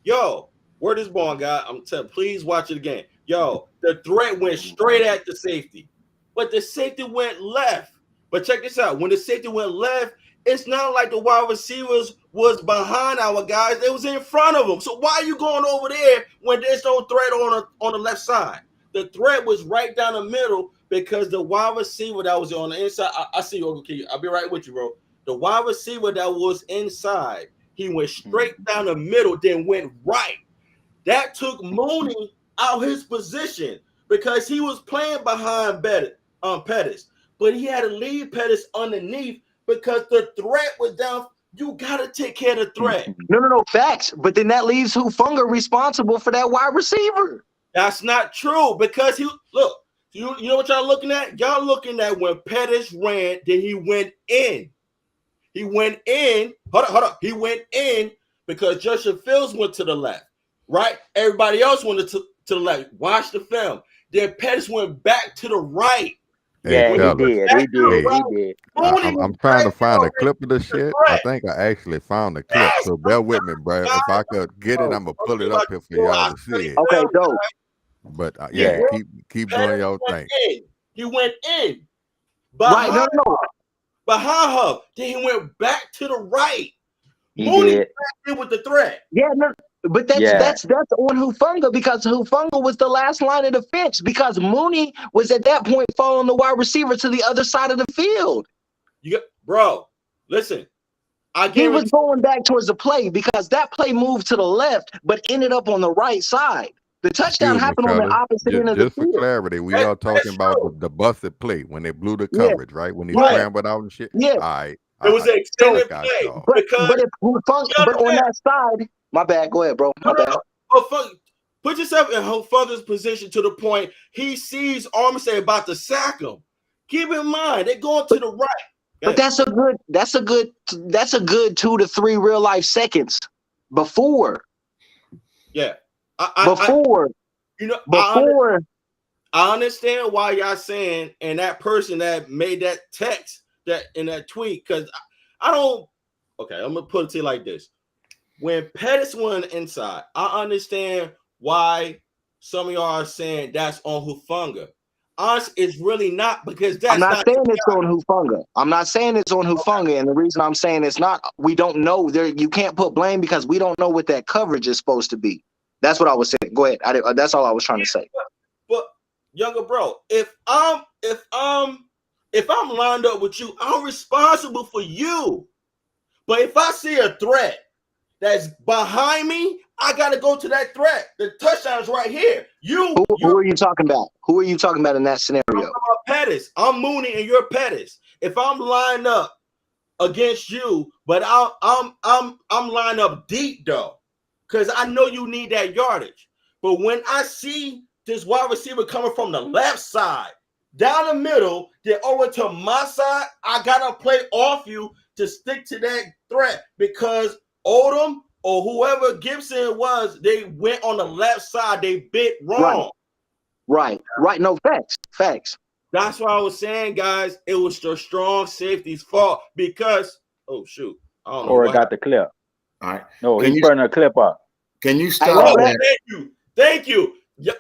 Yo, where this ball guy? I'm telling, please watch it again. Yo, the threat went straight at the safety, but the safety went left. But check this out: when the safety went left, it's not like the wide receivers was behind our guys; they was in front of them. So why are you going over there when there's no threat on the left side? The threat was right down the middle because the wide receiver that was on the inside. I see you, Unc Keith. I'll be right with you, bro. The wide receiver that was inside. He went straight down the middle, then went right. That took Mooney out his position because he was playing behind Pettis, but he had to leave Pettis underneath because the threat was down. You got to take care of the threat. No, facts. But then that leaves Hufanga responsible for that wide receiver. That's not true because you know what y'all looking at? Y'all looking at when Pettis ran, then he went in. He went in. Hold up. He went in because Justin Fields went to the left, right? Everybody else went to the left. Watch the film. Then Pettis went back to the right. Yeah, he did. He did. I'm trying to find a clip of this shit. I think I actually found the clip. So bear with me, bro. If I could get it, I'm gonna pull it up here for y'all to see it. Okay, dope. But keep doing your thing. He went in. Right, no. Behind her. Then he went back to the right. He Mooney did. back in with the threat. Yeah, no, but that's on Hufanga because Hufanga was the last line of defense because Mooney was at that point following the wide receiver to the other side of the field. Bro, listen. He was going back towards the play because that play moved to the left but ended up on the right side. The touchdown happened on the opposite end of the field. Just for clarity, we are talking about the busted play when they blew the coverage, right? When he scrambled out and shit. Yeah. All right. It was an extended play. But on that side, my bad. Go ahead, bro. My bad. Put yourself in Hufanga's position to the point he sees Armstead about to sack him. Keep in mind, they're going to the right. But that's a good 2 to 3 real life seconds before. Yeah. Before. I understand why y'all saying, and that person that made that text that in that tweet, because I'm gonna put it to you like this. When Pettis went inside, I understand why some of y'all are saying that's on Hufanga. Honestly, it's really not because that's I'm not saying it's on Hufanga. I'm not saying it's on Hufanga, and the reason I'm saying it's not, we don't know. You can't put blame because we don't know what that coverage is supposed to be. That's what I was saying. Go ahead. That's all I was trying to say. But younger bro, if I'm lined up with you, I'm responsible for you. But if I see a threat that's behind me, I gotta go to that threat. The touchdown's right here. Who are you talking about? Who are you talking about in that scenario? I'm talking about Pettis. I'm Mooney and you're Pettis. If I'm lined up against you, but I'm lined up deep though, because I know you need that yardage. But when I see this wide receiver coming from the left side, down the middle, then over to my side, I gotta play off you to stick to that threat because Odom or whoever Gibson was, they went on the left side. They bit wrong. Right. No, facts. That's what I was saying, guys. It was the strong safety's fault because, oh, shoot. I don't know. Or got the clip. All right. No, he's putting a clip up. Can you stop that? Thank you. Yeah,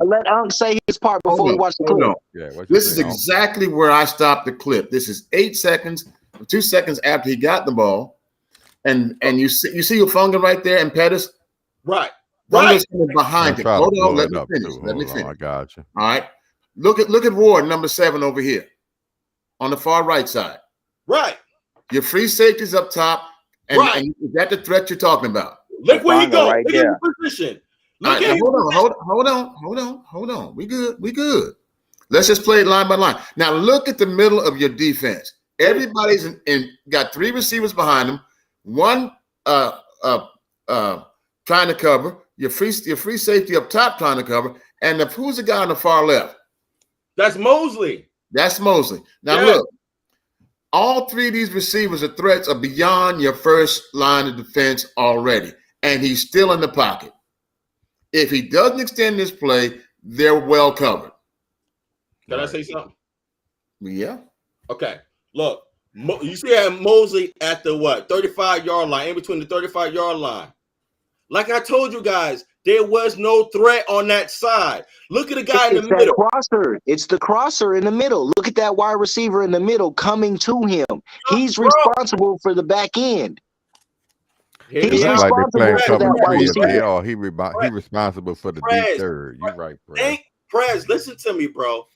let Unc say his part before we watch the clip. Yeah, this is exactly where I stopped the clip. This is 8 seconds, 2 seconds after he got the ball. And you see Hufanga right there and Pettis? Right. Behind him. Hold on, let me finish. I got you. All right. Look at Ward, number 7 over here on the far right side. Right. Your free safety's up top. And, Right. and is that the threat you're talking about? Look where he Hufanga go. right Look there. at his position. All Look right, at now hold on. We good. Let's just play it line by line. Now look at the middle of your defense. Everybody's in got 3 receivers behind them, 1 trying to cover, your free safety up top trying to cover, and who's the guy on the far left? That's Mosley. That's Mosley. Now Yeah. look, all 3 of these receivers or threats are beyond your first line of defense already, and he's still in the pocket. If he doesn't extend this play, they're well covered. Can I say something? Yeah. Okay. Look, you see Mosley at the 35-yard line, in between the 35-yard line. Like I told you guys, there was no threat on that side. Look at the guy in the middle. Crosser. It's the crosser in the middle. Look at that wide receiver in the middle coming to him. He's responsible for the back end. He's He's Looks like they're responsible playing for cover that wide 3 if they receiver. are. He responsible for the Prez, deep third. You're right, Prez. Prez, listen to me, bro.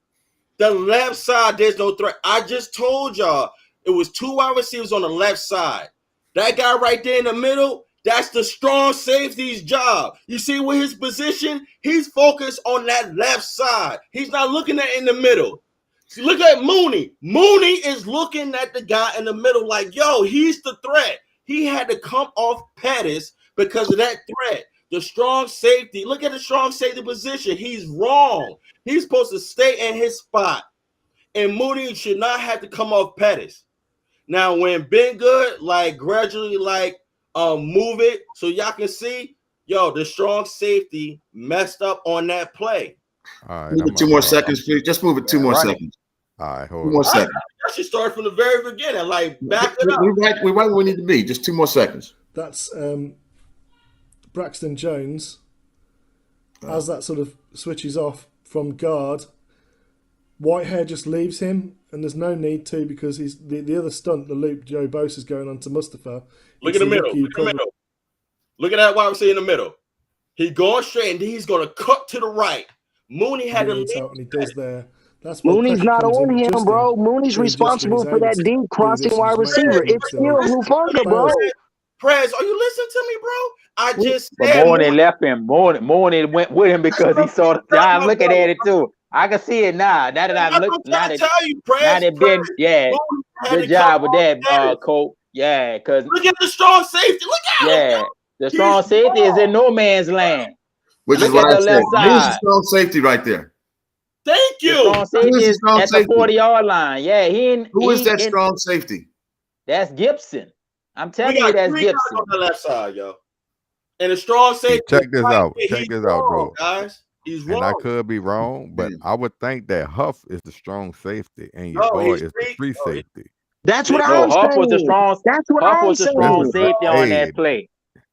The left side, there's no threat. I just told y'all it was 2 wide receivers on the left side. That guy right there in the middle, that's the strong safety's job. You see with his position, he's focused on that left side. He's not looking at in the middle. See, look at Mooney. Mooney is looking at the guy in the middle like, yo, he's the threat. He had to come off Pettis because of that threat. The strong safety, look at the strong safety position. He's wrong. He's supposed to stay in his spot. And Mooney should not have to come off Pettis. Now, when Ben Good, gradually, move it so y'all can see, the strong safety messed up on that play. All right, Move it 2 more seconds, please. Just move it 2 more seconds. All right, 2 hold more on. seconds. I should start from the very beginning, back it up. We're right where we need to be. Just 2 more seconds. That's Braxton Jones. As that sort of switches off from guard, Whitehair just leaves him, and there's no need to because he's the other stunt, the loop Joe Bosa's going on to Mustafa. Look at the middle. Look at that wide receiver in the middle. He going straight, and then he's going to cut to the right. Mooney had to leave. And he does there. That's Mooney's not on him, bro. Mooney's responsible for that deep crossing wide receiver. It's still Hufanga, bro. Prez, are you listening to me, bro? I just But said Mooney left him. Mooney went with him because he saw the I'm looking at it too. I can see it now. Now that I look, now that Ben, good job with that, Colt. Yeah, because look at the strong safety. Look at him. The strong safety is in no man's land. Which is what I said. Who's the strong safety right there? Thank you. The strong safety is at the 40-yard line. Yeah, Who is that strong safety? That's Gibson. I'm telling you, that's Gibson on the left side, yo. And the strong safety. Check this out. Check this out, bro. Guys, he's wrong. And I could be wrong, but I would think that Huff is the strong safety, and your boy is the free safety. That's what I'm saying. Huff was the strong. That's what Huff I'm was the saying. strong safety on that play.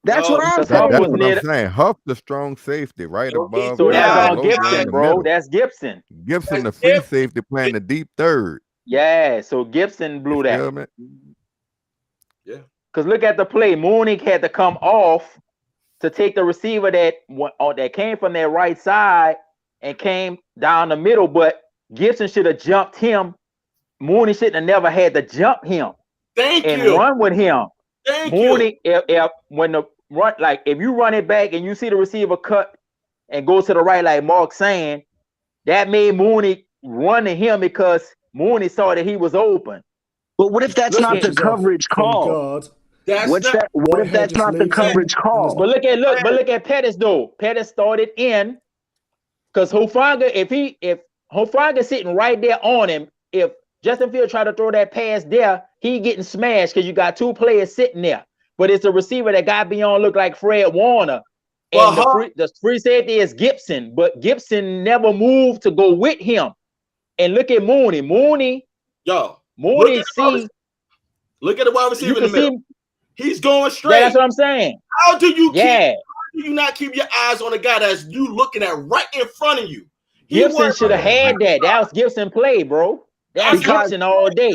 That's what I'm saying. That's was what I'm saying. Huff the strong safety right above. So that's on Gibson, bro. That's Gibson. Gibson, the free safety, playing the deep third. Yeah, so Gibson blew that. Yeah. Because look at the play. Mooney had to come off to take the receiver that came from their right side and came down the middle, but Gibson should have jumped him. Mooney shouldn't have never had to jump him. And run with him. Mooney, if you run it back and you see the receiver cut and go to the right, like Mark's saying, that made Mooney run to him because Mooney saw that he was open. But what if that's not the coverage call? What if that's not the coverage call? But look at Pettis though. Pettis started in because Hufanga, if Hufanga sitting right there on him, if Justin Fields tried to throw that pass there, he getting smashed because you got 2 players sitting there. But it's a receiver that got beyond look like Fred Warner. And the free safety is Gibson, but Gibson never moved to go with him. And look at Mooney. Mooney see. Look at the wide receiver in the middle. He's going straight. Yeah, that's what I'm saying. How do you not keep your eyes on a guy that's you looking at right in front of you? Gibson should have had that. That was Gibson play, bro. That's Gibson all day.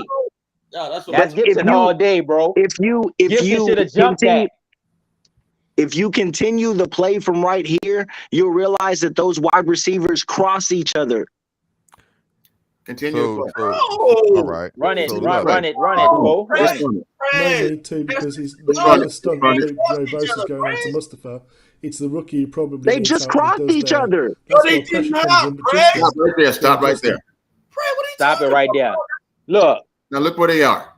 Yeah, that's Gibson all day, bro. If you should have jumped that. If you continue the play from right here, you'll realize that those wide receivers cross each other. Continue to play. All right. Run it, So run, look, run it, Cole. Run Let's it. run it. No Prez, need to, because he's the Run other it. stunt Run that it. Joe Crossed each Bosa's other, going on to Prez. Mustafa. It's the rookie who probably They needs just help and crossed does each there. other. No, That's they why did pressure not, comes in. But Prez. Justin, Stop right there. Stop right there. Prez, what are you Stop it talking right about? there. Look, Now look where they are.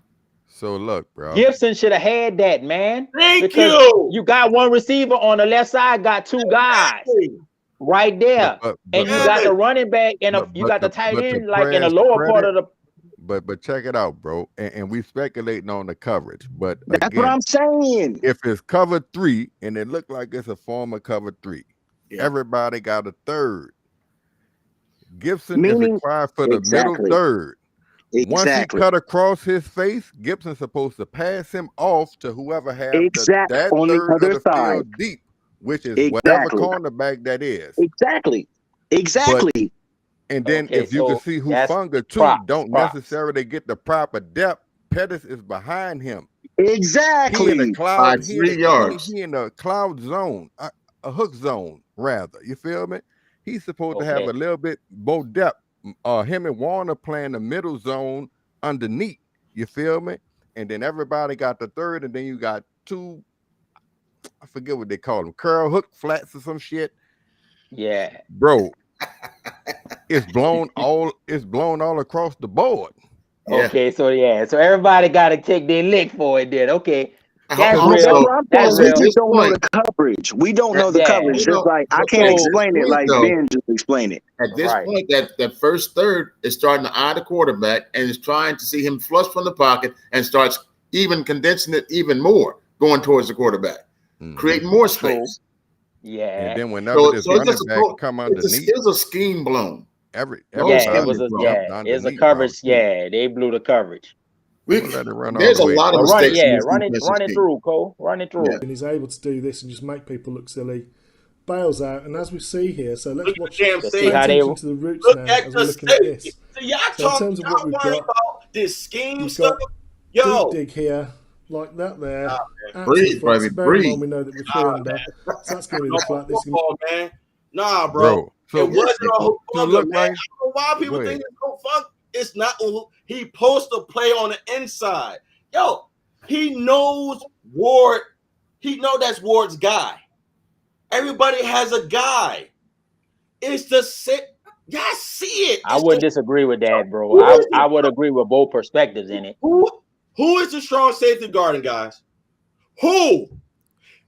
so look, bro. Gibson should have had that, man. Thank Because you. you got one receiver on the left side, got two guys Exactly. right there. And you got the running back and you got the tight end like in the lower part of the. But check it out, bro. And we speculating on the coverage. But That's again, what I'm saying. if it's cover 3 and it looked like it's a form of cover 3, everybody got a third. Gibson is Meaning- required for the middle Exactly. third. Once he Exactly. cut across his face, Gibson's supposed to pass him off to whoever has Exactly. that On the third other of the side. field deep, which is whatever cornerback that is. Exactly. Exactly. And then Okay, if you can so see that's Hufanga too, props, don't props. necessarily get the proper depth. Pettis is behind him. Exactly. He in a cloud. By 3 yards. He in a cloud zone, a hook zone rather. You feel me? He's supposed to have Okay. a little bit more depth. Him and Warner playing the middle zone underneath. You feel me? And then everybody got the third, and then you got two. I forget what they call them, curl hook flats or some shit. Yeah. Bro, it's blown all across the board. Yeah. Okay, so everybody got to take their lick for it then. Okay. That's Also, real. That's what I'm That's saying. real. We this just don't know point- the coverage. We don't know the Yeah. coverage. You Just know, like I but can't at this explain it point, like though, Ben just explained it. At this Right. point, that first third is starting to eye the quarterback and is trying to see him flush from the pocket and starts even condensing it even more, going towards the quarterback, creating more space. Yeah. And then whenever So, this so it's running just back come underneath, it's a scheme blown. Yeah, it was a it's a coverage. Yeah, they blew the coverage. There's all a the way lot of But mistakes. in this run it defensive scheme. through, Cole. Run it through. Yeah. and he's able to do this and just make people look silly. Bails out, and as we see here, so let's Look at watch. the damn Pay safety. How they- attention to the roots Look now at as the we're looking at safety. this. So y'all So in talking terms of what we've worrying got, about this scheme You've stuff. got Yo, deep dig here, like that there. Nah, Out Breathe, to the front. baby, So bear in mind breathe. we know that we're 3 under. So that's going to be no the flat. This is gonna football, man. Nah, bro. bro. So It wasn't a so Hufanga, look man. I like don't know why people Go think ahead. it's Hufanga. It's not. He supposed to play on the inside. Yo, he knows Ward. He know that's Ward's guy. Everybody has a guy. It's the sit. Y'all see it. I It's wouldn't the- disagree with that, bro. Who is I would agree with both perspectives in it. who is the strong safety guarding guys? Who?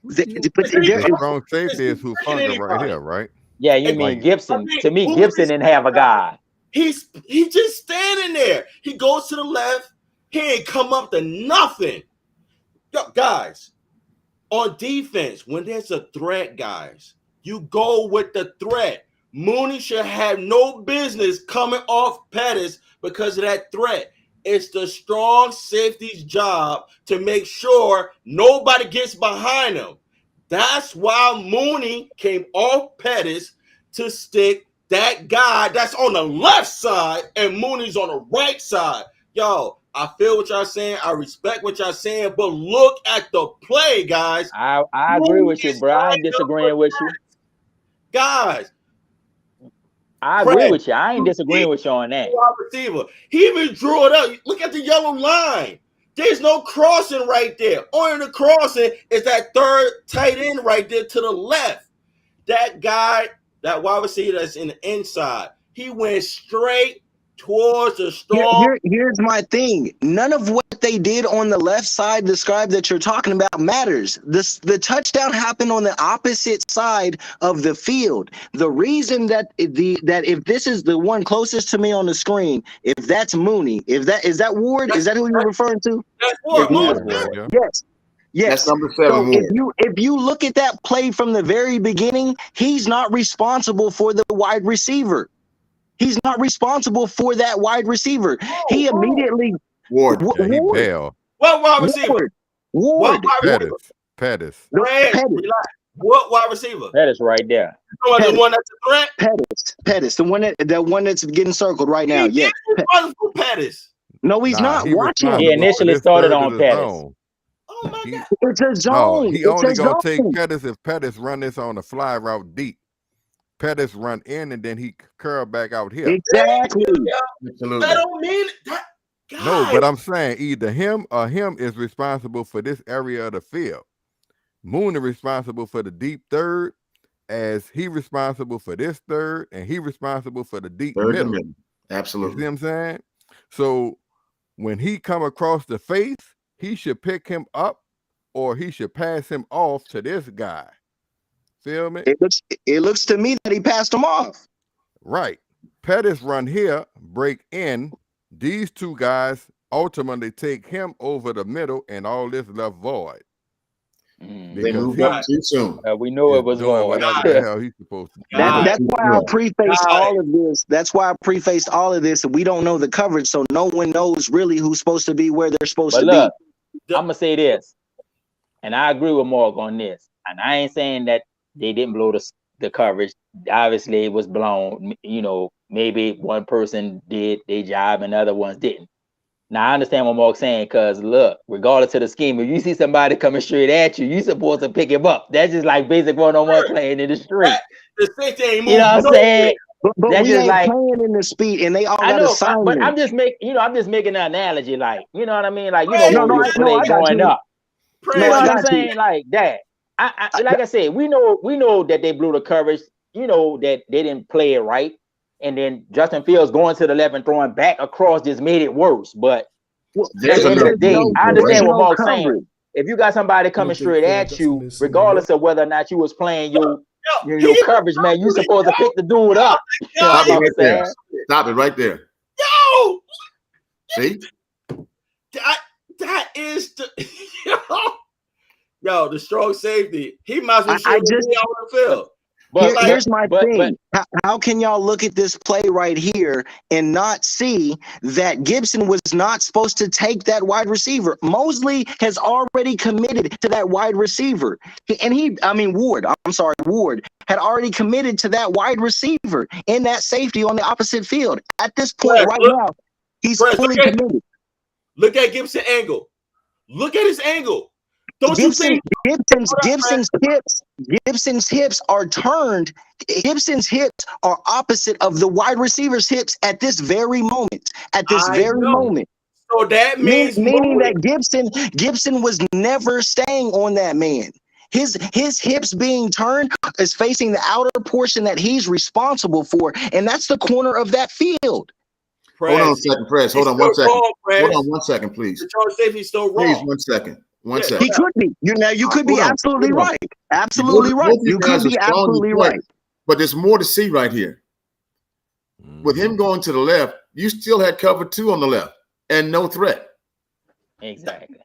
But the strong safety is Hufanga right here, right? Yeah, you Like- mean Gibson. I mean, To me, who Gibson is- didn't have a guy. He's just standing there. He goes to the left. He ain't come up to nothing. Yo, guys, on defense, when there's a threat, guys, you go with the threat. Mooney should have no business coming off Pettis because of that threat. It's the strong safety's job to make sure nobody gets behind him. That's why Mooney came off Pettis to stick that guy that's on the left side and Mooney's on the right side. Yo, I feel what y'all saying. I respect what y'all saying, but look at the play, guys. I agree with you, bro. I ain't disagreeing with you. Guys, I agree with you. I ain't disagreeing with you on that. wide receiver. He even drew it up. Look at the yellow line. There's no crossing right there. Only the crossing is that third tight end right there to the left. That guy, that wide receiver that's in the inside, he went straight towards the strong. Here's my thing. None of what they did on the left side described that you're talking about matters. The touchdown happened on the opposite side of the field. The reason that if this is the one closest to me on the screen, if that's Mooney, is that Ward? Is that who you're referring to? That's what That's Mooney. Ward, yeah. Yes. Yes. That's number 7 So Ward. if you look at that play from the very beginning, he's not responsible for the wide receiver. He's not responsible for that wide receiver. He immediately Ward. Yeah, he Ward. bailed. What wide receiver? Ward. What wide receiver? Pettis. Prez, Pettis. relax. What wide receiver? That is right there. You know, the one that's a threat? Pettis, the one that's getting circled right now. Yeah. He's responsible for Pettis. No, he's not. he Watch him. responsible He for initially this started third on of the Pettis. zone. Oh my He- God. It's a No, zone. he It's only a gonna zone. take Pettis if Pettis run this on the fly route deep. Pettis run in and then he curl back out here. Exactly. Absolutely. That don't mean that. Guys. No, but I'm saying either him or him is responsible for this area of the field. Moon is responsible for the deep third, as he responsible for this third, and he responsible for the deep Third middle. dimension. You Absolutely. see what I'm saying? So when he come across the face, he should pick him up or he should pass him off to this guy. Feel me? It looks to me that he passed him off. Right. Pettis run here, break in. These two guys ultimately take him over the middle and all this left void. They Because moved he up too soon. We know it is was doing void. whatever the hell he's supposed to do. That's why I prefaced God. all of this. That's why I prefaced all of this. We don't know the coverage, so no one knows really who's supposed to be where they're supposed But to look, be. I'm gonna say this, and I agree with Mark on this. And I ain't saying that they didn't blow the coverage. Obviously, it was blown. You know, maybe one person did their job and other ones didn't. Now I understand what Mark's saying, because look, regardless of the scheme, if you see somebody coming straight at you, you're supposed to pick him up. That's just like basic one-on-one playing in the street. The safety ain't moving. You know what I'm saying? But That's we just ain't like, playing in the speed, and they all I got know, assignments. but I'm just making an analogy, like, you know what I mean? Like, you Right. know, No, when I you know, play I got growing you. up. Prez, You know I what I'm got you. saying? Like that. Like I said, we know that they blew the coverage. You know that they didn't play it right, and then Justin Fields going to the left and throwing back across just made it worse. But There's at the end of enough the day, room I for understand it. what Mark's saying. coverage. If you got somebody coming Look, straight yeah, at that's you, missing, regardless of whether or not you was playing your he- coverage, man, you supposed to pick the dude up. You know Stop what it I'm right there. saying? Stop it right there. Yo, See? that is the yo, the strong safety. He might as well I shoot just- me out on the field. But Here's my but thing. How can y'all look at this play right here and not see that Gibson was not supposed to take that wide receiver? Mosley has already committed to that wide receiver. Ward had already committed to that wide receiver and that safety on the opposite field. At this point Prez, now, he's Prez, fully look at- committed. Look at Gibson angle. Look at his angle. Don't you think? Gibson's hips are turned. Gibson's hips are opposite of the wide receiver's hips at this very moment. At this I very know. moment. So that means Meaning that Gibson was never staying on that man. His hips being turned is facing the outer portion that he's responsible for, and that's the corner of that field. Hold on a second, Prez. Hold on 1 second. Hold on 1 second, please. The strong safety still wrong. Please, 1 second. 1 second. He could be. You could be Hold on, absolutely hold on. right. Absolutely right. Both You guys could be are strong absolutely to point, right. But there's more to see right here. With him going to the left, you still had cover 2 on the left and no threat. exactly.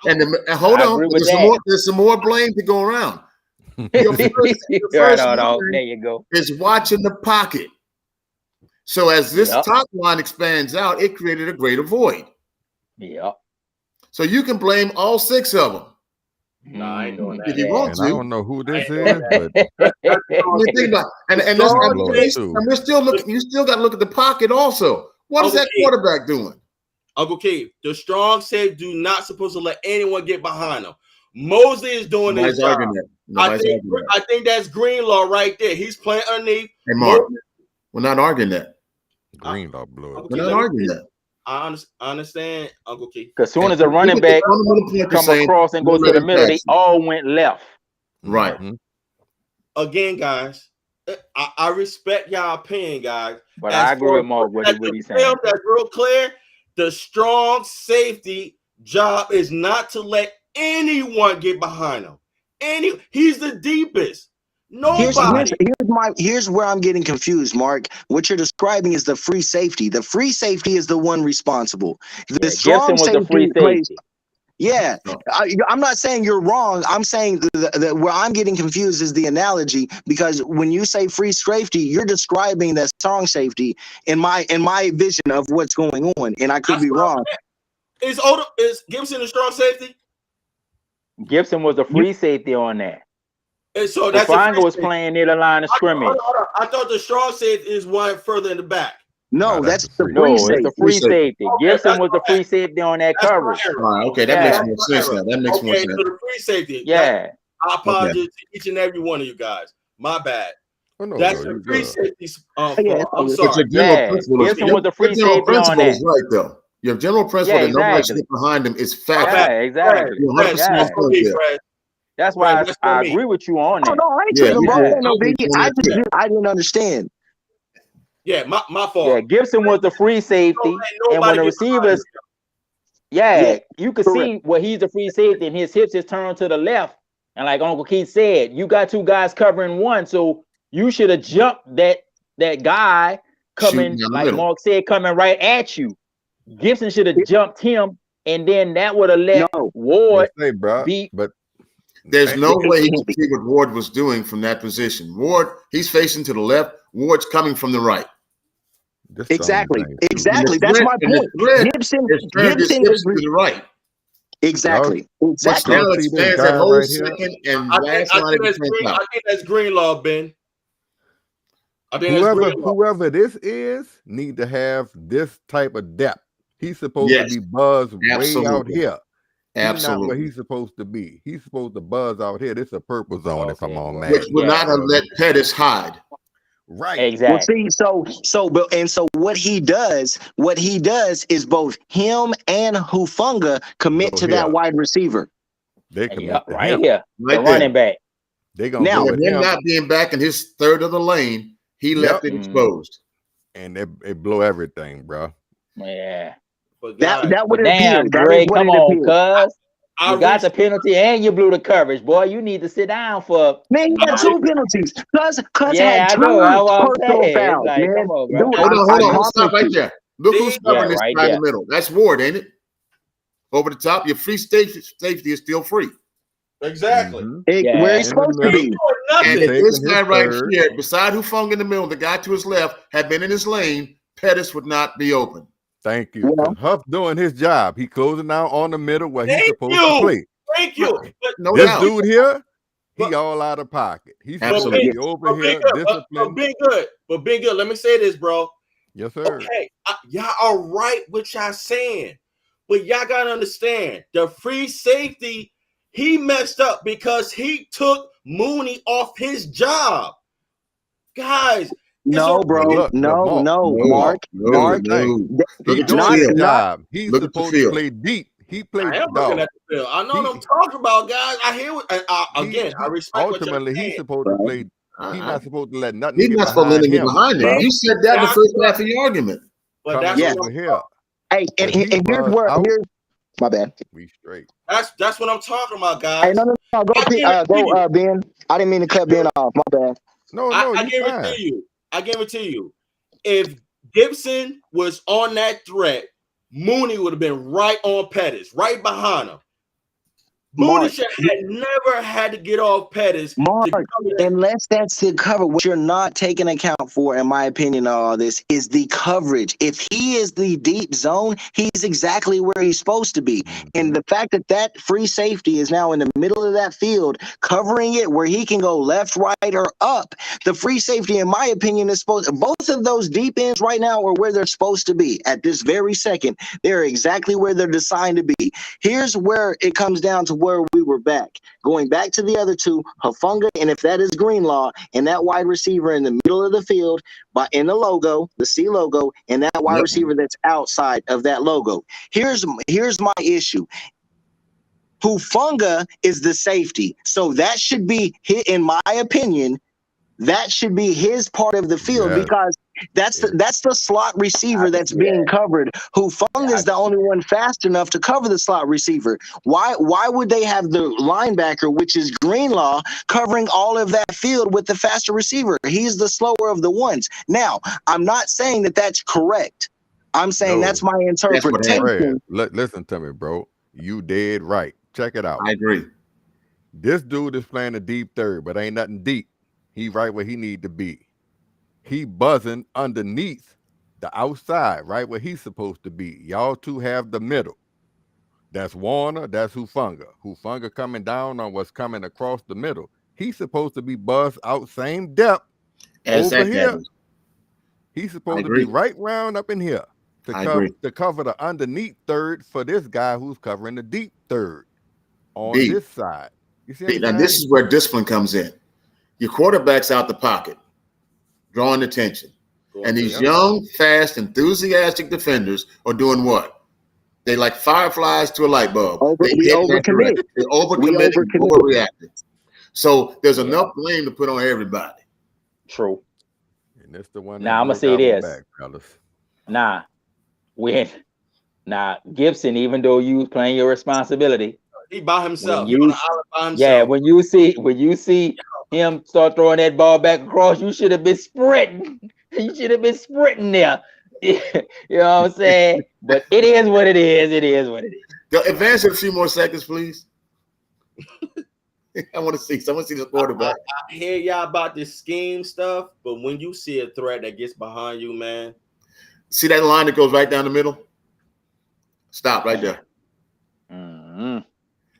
And hold I on, agree with there's some more blame to go around. Your first Right on, line there you go. is watching the pocket. So as this Yep. top line expands out, it created a greater void. Yep. So you can blame all 6 of them. Nah, I ain't doing that. If you want And to. I don't know who this I is, but I mean, think about and It's that's strong and safety. we're still looking. You still got to look at the pocket also. What is that Okay. quarterback doing? Uncle Keith, the strong safety do not supposed to let anyone get behind them. Mosley is doing Nobody's his job. arguing that. Nobody's arguing that. I think that's Greenlaw right there. He's playing underneath. Hey, Mark, we're not arguing that. Greenlaw blew it. We're not arguing that. I understand, Uncle Keith. Because soon as a running back come across and go to the middle, they all went left. Right. Mhm. Again, guys, I respect y'all opinion, guys. But As I agree far with Mark as what the he's saying. film that's real clear. The strong safety job is not to let anyone get behind him. He's the deepest. Nobody. Here's where I'm getting confused, Mark. What you're describing is the free safety. The free safety is the one responsible. The Yeah, strong Gibson was the free safety plays. safety. Yeah, I'm not saying you're wrong. I'm saying that where I'm getting confused is the analogy, because when you say free safety, you're describing that strong safety in my vision of what's going on, and I could be wrong. Is Gibson a strong safety? Gibson was the free safety on that. And so that's Ufanga was playing near the line of scrimmage. Hold on. I thought the strong safety is one further in the back. No, No, that's that's the free. No, free it's safety. the free safety. Okay, Gibson that's was the free safety on that That's coverage. right. All right. Okay, that Yeah. makes more sense now. That makes more Okay, sense. so the free safety. Yeah. I apologize to each and every one of you guys. My bad. Oh no, That's bro, the you free good. safety's Yeah, fault. I'm it's- But sorry. your general Yeah, principle is Gibson was the free your general safety on principle that. is right though. Your general principle Yeah, that nobody should exactly. get behind him is My fact. bad. Yeah, exactly. You're 100% Yeah. That's for right me, there. Prez. That's Prez, why that's I for me. agree with you on Oh that. no, I ain't Yeah, tripping, we bro. Yeah. did. No biggie. Yeah. I didn't understand. Yeah, my Yeah, fault. Gibson was the free Don't safety, let and when nobody the get behind him. receivers, yeah, you could correct. see where he's the free safety, and his hips is turned to the left. And like Uncle Keith said, you got two guys covering one, so you should have jumped that guy Shooting coming, down the like middle. Mark said, coming right at you. Gibson should have jumped him, and then that would have let No, Ward But say, bro, beat. but There's no way he it could see what Ward was doing from that position. Ward, he's facing to the left. Ward's coming from the right. this exactly, thing too. exactly. That's my And the point. threat Gibson, is turned his Gibson hips is to the right, exactly, which exactly. now Y'all see this expands guy that whole right here? second and I last think line of that's defense green. out. I think that's Greenlaw, Ben. I think that's Greenlaw. Whoever this is need to have this type of depth. He's supposed Yes, to be buzzed way out absolutely. here. He's not where Absolutely. he's supposed to be. He's supposed to buzz out here. This is a purple zone, if I'm Okay, on well, man. Which would yeah, not have let Pettis hide. Right. Well, exactly. see, so what he does is both him and Hufunga commit Go to here. that wide receiver. They commit Yep, to right him. here, the Right there. running back. They gonna Now- go With with him him, not being back in his third of the lane, he left it Mhm. exposed. and it blow everything, bro. Yeah. But guys, That would But damn, appear. That is Greg, what come it on, appears. cuz. I You got the reached, penalty and you blew the coverage, boy. You need to sit down for. Man, he had I- two penalties. Cuz Yeah, had I two know. That's what I'm personal saying. It's fouls, like, man. come on, bro. Dude, Hold on. I Let's stop promise right you. there. Look who's See? covering Yeah, this right guy in there. the middle. That's Ward, ain't it? Over the top, your free safety is still free. exactly. Mhm. Yeah. Where he's In the supposed to He middle. ain't be. doing And nothing. if taking this his guy right third. here, beside Hufung in the middle, the guy to his left, had been in his lane, Pettis would not be open. Thank you. Well, Because Huff doing his job. He closing out on the middle where he's Thank supposed you. to play. Thank you. But, No This doubt. dude here, he But- all out of pocket. He's but supposed Absolutely. to be over but here, being good. disciplined. But being good. Let me say this, bro. Yes, sir. Okay, y'all are right what y'all saying, but y'all gotta understand the free safety. He messed up because he took Mooney off his job, guys. no, bro. But look, No, Mark. No. Here's Look the He at the doing his field. job. He's Look at the supposed to field. play deep. He played I am looking dog. at the film. I know what He- I'm talking about, guys. I hear what. Again, I respect what ultimately you're he's saying. supposed to play. I- He's I- not supposed to let nothing He's get not supposed to let behind him get him. behind him. Bro. You said that in the first half of your argument. But Coming that's Yeah. what over I'm, here. Hey, and If he here's buzzed where out, here's my bad. we straight. that's what I'm talking about, Hey, guys. no, go, I guarantee you. Ben. I didn't mean to cut Ben off. My bad. No, I you guarantee fine. you. I guarantee you. If Gibson was on that threat, Mooney would have been right on Pettis, right behind him. Mooney Mark. should had never had to get off Pettis. Mark, to cover that. unless that's the cover, what you're not taking account for, in my opinion, on all this is the coverage. If he is the deep zone, he's exactly where he's supposed to be. And the fact that free safety is now in the middle of that field, covering it where he can go left, right, or up, the free safety, in my opinion, is supposed. Both of those deep ends right now are where they're supposed to be at this very second. They're exactly where they're designed to be. Here's where it comes down to where we were back. Going back to the other two, Hufunga, and if that is Greenlaw, and that wide receiver in the middle of the field, but in the logo, the C logo, and that wide receiver that's outside of that logo. Here's my issue. Hufunga is the safety. So that should be, in my opinion, that should be his part of the field, Yes. because that's the slot receiver that's being covered. Hufunga is the only one fast enough to cover the slot receiver. Why would they have the linebacker, which is Greenlaw, covering all of that field with the faster receiver? He's the slower of the ones. Now, I'm not saying that that's correct. I'm saying No. that's my That's what interpretation. happened. Listen to me, bro. You dead right. Check it out. I agree. This dude is playing a deep third, but ain't nothing deep. He right where he need to be. He buzzing underneath the outside, right where he's supposed to be. Y'all two have the middle. That's Warner, that's Hufunga. Hufunga coming down on what's coming across the middle. He's supposed to be buzzed out same depth As over that here. happens. He's supposed to agree. be right round up in here I agree. to cover the underneath third for this guy who's covering the deep third on Deep. this side. You see what I'm Now, saying? this is where discipline comes in. Your quarterback's out the pocket. drawing attention. And these Yep. young, fast, enthusiastic defenders are doing what? They like fireflies to a light bulb. We overcommit. They overcommit and overcommit. overreacted. So there's Yeah. enough blame to put on everybody. True. And that's the one. Now, I'ma broke say our this. back, fellas. Now Gibson, even though you was playing your responsibility, He by himself. When He you- on the island by himself. yeah, when you see him start throwing that ball back across, you should have been sprinting. You should have been sprinting there. You know what I'm saying? But it is what it is. It is what it is. Advance it a few more seconds, please. I want to see the quarterback. I hear y'all about this scheme stuff, but when you see a threat that gets behind you, man, See that line that goes right down the middle? Stop right there. Mhm.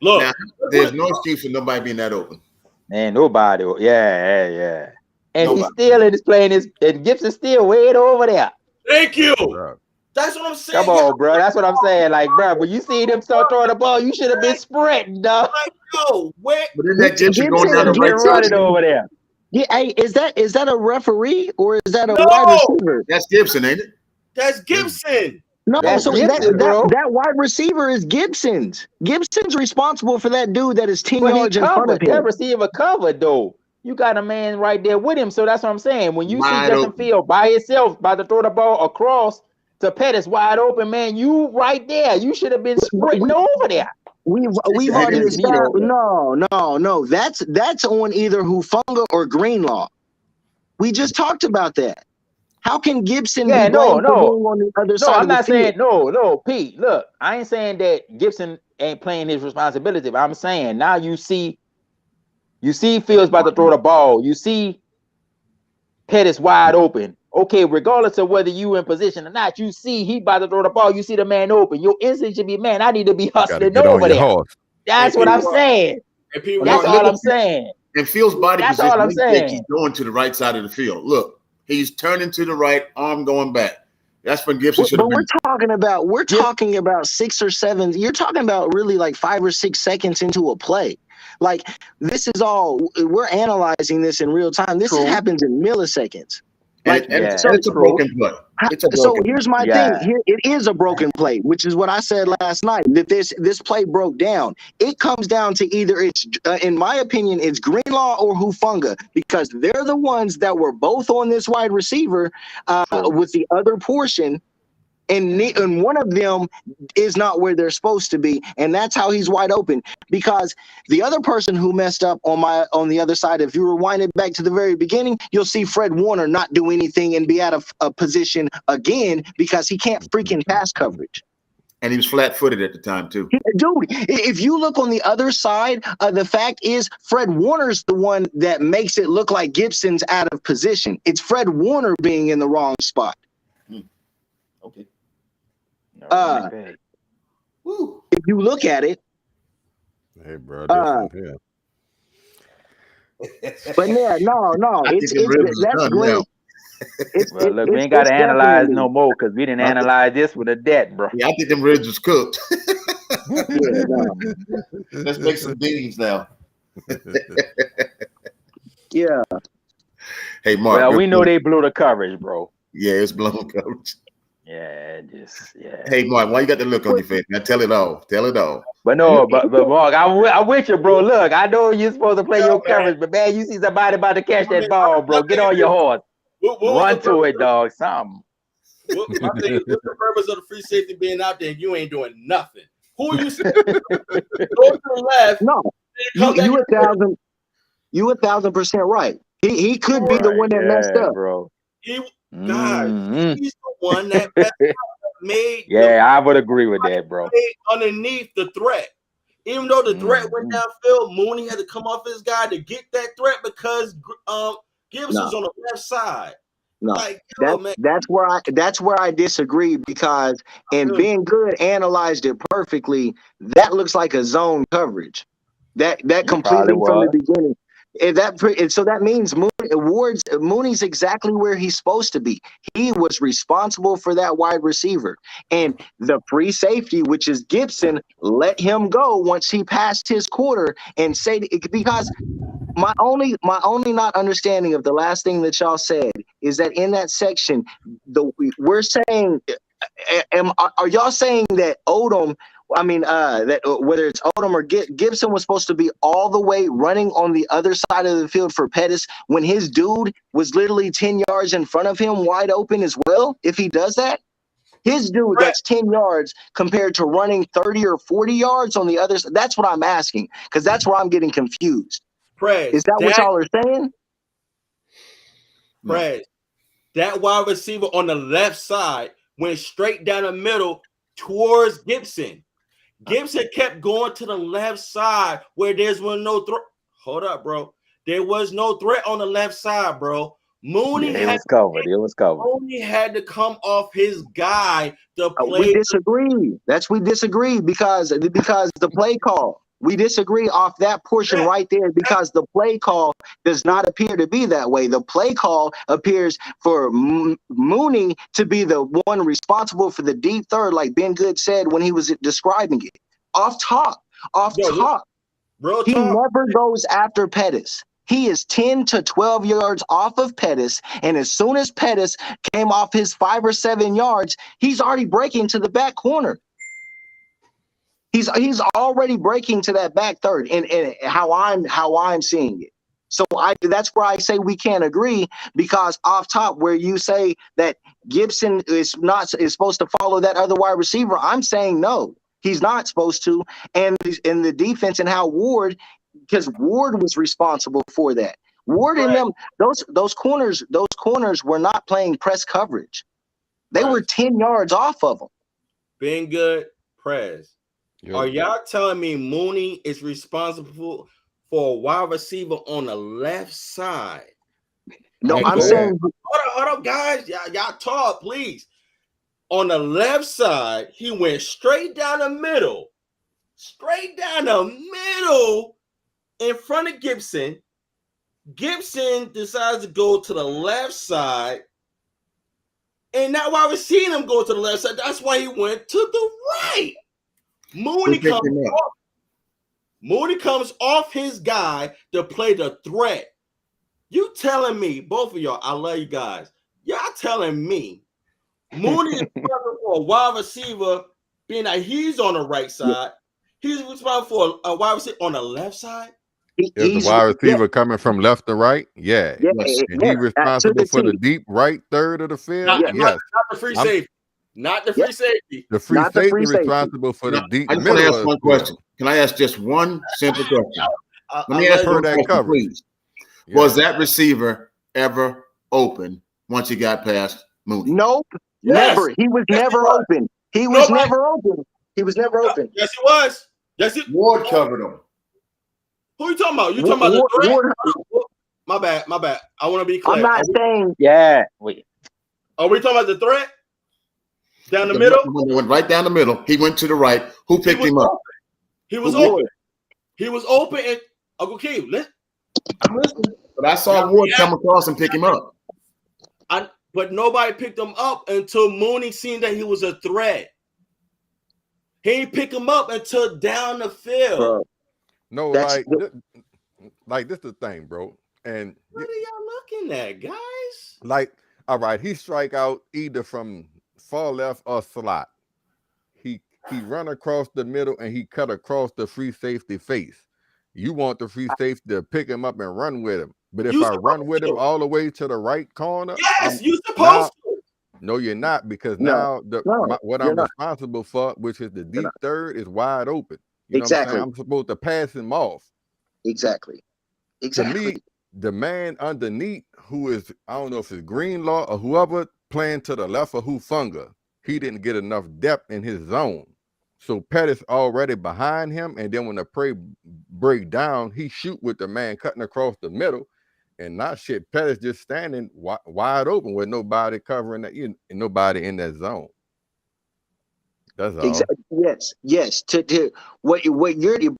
look, Now, there's no excuse for nobody being that open. Man, nobody. Yeah. And he's Nobody. still in his playing his, and Gibson's still way over there. thank you. Bruh. That's what I'm saying. Come on, bro. That's what I'm saying. Like, bro, when you see them start throwing the ball, you should have been sprinting, dog. Yo, where? But isn't that Gibson going Gibson down the Get right running side? over there. Yeah, hey, is that a referee or is that a No! wide receiver? That's Gibson, ain't it? That's Gibson. No, That's so Gibson, bro. that wide receiver is Gibson's. Gibson's responsible for that dude that is 10 But he yards in front of covered. That him. receiver covered, though. You got a man right there with him. So that's what I'm saying. When you Wide see Justin open. Fields by himself, about to throw the ball across to Pettis wide open, man, you right there. You should have been sprinting over there. We've That already is me established. over. No. That's on either Hufunga or Greenlaw. We just talked about that. How can Gibson Yeah, be blamed no. for being on the other No, side I'm of the not field? saying no, Pete. Look, I ain't saying that Gibson ain't playing his responsibility, but I'm saying now you see Fields about to throw the ball. You see Pettis wide open. Okay, regardless of whether you in position or not, you see he about to throw the ball. You see the man open. Your instinct should be, man, I need to be Got to hustling get on over your there. horse. That's what I'm saying. And people That's look all at I'm saying. And Fields' body That's position, all I'm he thinks saying. he's going to the right side of the field. Look, he's turning to the right, arm going back. That's when Gibson should have But been. we're talking about 6 or 7. You're talking about really like 5 or 6 seconds into a play. Like this is all we're analyzing this in real time. This True. happens in milliseconds. Like And Yeah, so, it's a true. broken play. It's a so broken here's my Yeah. thing. Here it is a broken play, which is what I said last night. That this play broke down. It comes down to either it's, in my opinion, it's Greenlaw or Hufunga because they're the ones that were both on this wide receiver with the other portion. And one of them is not where they're supposed to be, and that's how he's wide open. Because the other person who messed up on the other side, if you rewind it back to the very beginning, you'll see Fred Warner not do anything and be out of a position again because he can't freaking pass coverage. And he was flat-footed at the time too. Dude, if you look on the other side, the fact is Fred Warner's the one that makes it look like Gibson's out of position. It's Fred Warner being in the wrong spot. Okay. Woo. If you look at it, Hey, bro. Uh, Yeah. but yeah, no, I think it's the ribs is that's done green. now. Well, look, we ain't got to analyze no more because we didn't I think- analyze this with a debt, bro. Yeah, I think them ribs was cooked. Yeah, no. Let's make some beans now. Yeah. Hey, Mark. Well, real we know quick. they blew the coverage, bro. Yeah, it's blown coverage. Yeah. Hey, Mark, why you got the look on your face? Now tell it all. Tell it all. But no, but Mark, I'm with you, bro. Look, I know you're supposed to play your man. coverage, but man, you see somebody about to catch that ball, bro. Get on your horse. What was Run the to purpose- it, dog. Something. my thing is, what's the purpose of the free safety being out there and you ain't doing nothing? Who are you saying? Go to the left. No, Come back you and- 1,000% right. He could be the one that messed up. bro. He, God, Mhm. he's the one that made Yeah, I would agree with that, bro. the underneath the threat. Even though the threat went Mhm. downfield, Mooney had to come off his guy to get that threat because Gibson's on the left side. No, Like, yo, man, that's where I disagree because and Really? being good analyzed it perfectly. That looks like a zone coverage. That completely probably from the was. beginning. So that means Mooney's exactly where he's supposed to be. He was responsible for that wide receiver, and the free safety, which is Gibson, let him go once he passed his quarter and say because. My only not understanding of the last thing that y'all said is that in that section, we're saying, are y'all saying that Odom? I mean, that whether it's Odom or Gibson was supposed to be all the way running on the other side of the field for Pettis when his dude was literally 10 yards in front of him, wide open as well? If he does that, his dude that's 10 yards compared to running 30 or 40 yards on the other side. That's what I'm asking, because that's where I'm getting confused. Prez, Is that what y'all are saying? Prez, that wide receiver on the left side went straight down the middle towards Gibson. Gibson kept going to the left side where there's no threat. Hold up, bro. There was no threat on the left side, bro. Mooney It was covered. Mooney had to come off his guy to play. We disagree. We disagree because the play call. We disagree off that portion right there because the play call does not appear to be that way. The play call appears for Mooney to be the one responsible for the deep third, like Ben Good said when he was describing it. Off top. He never goes after Pettis. He is 10 to 12 yards off of Pettis, and as soon as Pettis came off his 5 or 7 yards, he's already breaking to the back corner. He's already breaking to that back third, and how I'm seeing it. So that's where I say we can't agree, because off top where you say that Gibson is supposed to follow that other wide receiver, I'm saying no, he's not supposed to. And in the defense and how Ward, because Ward was responsible for that. Ward and them, those corners were not playing press coverage. They were 10 yards off of them. Being good, Prez. Are y'all telling me Mooney is responsible for a wide receiver on the left side? No, I'm saying. Hold up, guys. Y'all talk, please. On the left side, he went straight down the middle. In front of Gibson. Gibson decides to go to the left side. And now while we're seeing him go to the left side, that's why he went to the right. Mooney comes off his guy to play the threat. You telling me, both of y'all, I love you guys. Y'all telling me Mooney is responsible for a wide receiver being that he's on the right side. He's responsible for a wide receiver on the left side. Is the wide receiver coming from left to right? Yeah. And he's responsible for the deep right third of the field? Not the free safety. Not the free safety. The free safety responsible for the deep I just want to ask one question. Can I ask just one simple question? Let me ask you that question, please. Yeah. Was that receiver ever open once he got past Mooney? Nope. Never. He was never open. He was never open. Yes, he was. Yes, Ward covered him. Who are you talking about? You talking about the threat? My bad. I want to be clear. I'm not saying. Yeah. Wait. Are we talking about the threat? Down the middle? He went right down the middle. He went to the right. Who picked him up? He was open. He was open, and Uncle Keith, I'm listening. But I saw Ward come across and pick him up. But nobody picked him up until Mooney seen that he was a threat. He didn't pick him up until down the field. Bro. No, like this is the thing, bro. And what are y'all looking at, guys? Like, all right, he strike out either from far left or slot. He run across the middle and he cut across the free safety face. You want the free safety to pick him up and run with him. But if I run with him all the way to the right corner, you're supposed to. No, you're not, because what I'm responsible for, which is the deep third, is wide open. You know what I'm saying? I'm supposed to pass him off. Exactly. To me, the man underneath, who is, I don't know if it's Greenlaw or whoever playing to the left of Hufunga, he didn't get enough depth in his zone. So Pettis already behind him, and then when the play break down, he shoot with the man cutting across the middle, and not shit. Pettis just standing wide open with nobody covering that, and nobody in that zone. That's all. Exactly. Yes. To what you're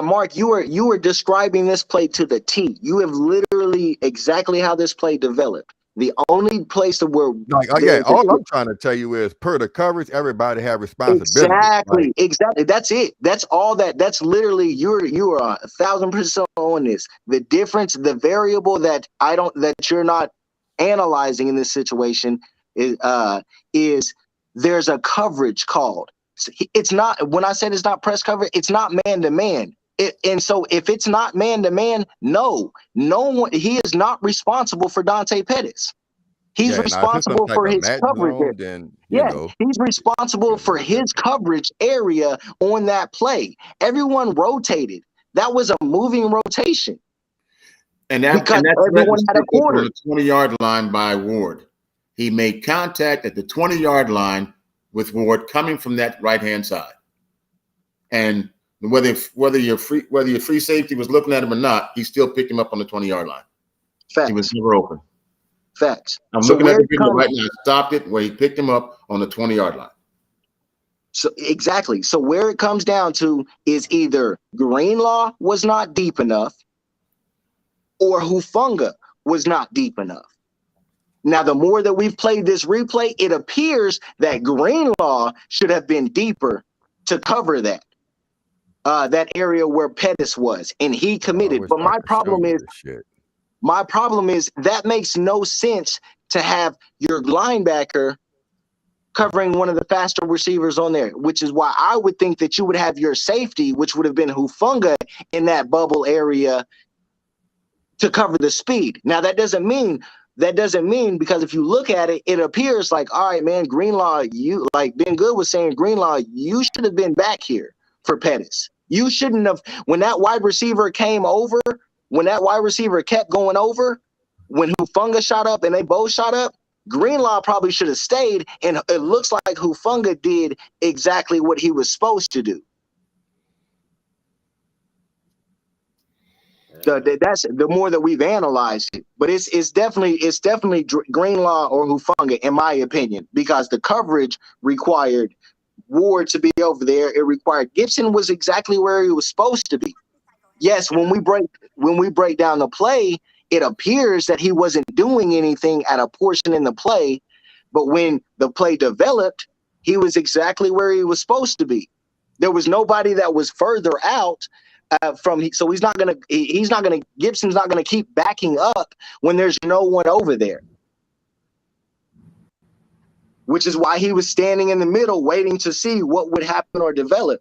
Mark, you were describing this play to the T. You have literally exactly how this play developed. The only place where all I'm trying to tell you is, per the coverage, everybody have responsibility. Exactly. That's it. That's all that. That's literally you are 1,000% on this. The difference, the variable that you're not analyzing in this situation is there's a coverage called. It's not, when I said it's not press coverage, it's not man to man. And so if it's not man to man, no one, he is not responsible for Dante Pettis. He's responsible for his coverage. Zone, then, you know. He's responsible for his coverage area on that play. Everyone rotated. That was a moving rotation. And that's everyone had a quarter. On the 20-yard line by Ward. He made contact at the 20-yard line with Ward coming from that right-hand side. And whether your free safety was looking at him or not, he still picked him up on the 20-yard line. Facts. He was never open. Facts. I'm looking at the video right now. I stopped it where he picked him up on the 20-yard line. So exactly. So where it comes down to is either Greenlaw was not deep enough or Hufanga was not deep enough. Now, the more that we've played this replay, it appears that Greenlaw should have been deeper to cover that area where Pettis was, and he committed. But my problem is that makes no sense to have your linebacker covering one of the faster receivers on there, which is why I would think that you would have your safety, which would have been Hufanga, in that bubble area to cover the speed. Now, that doesn't mean because if you look at it, it appears like, all right, man, Greenlaw, you like Ben Good was saying, Greenlaw, you should have been back here for Pettis. You shouldn't have, when that wide receiver came over, when that wide receiver kept going over, when Hufanga shot up and they both shot up, Greenlaw probably should have stayed, and it looks like Hufanga did exactly what he was supposed to do. That's the more that we've analyzed it, but it's definitely Greenlaw or Hufanga, in my opinion, because the coverage required Ward to be over there. It required Gibson was exactly where he was supposed to be. Yes, when we break down the play, it appears that he wasn't doing anything at a portion in the play, but when the play developed, he was exactly where he was supposed to be. There was nobody that was further out so Gibson's not gonna keep backing up when there's no one over there, which is why he was standing in the middle waiting to see what would happen or develop.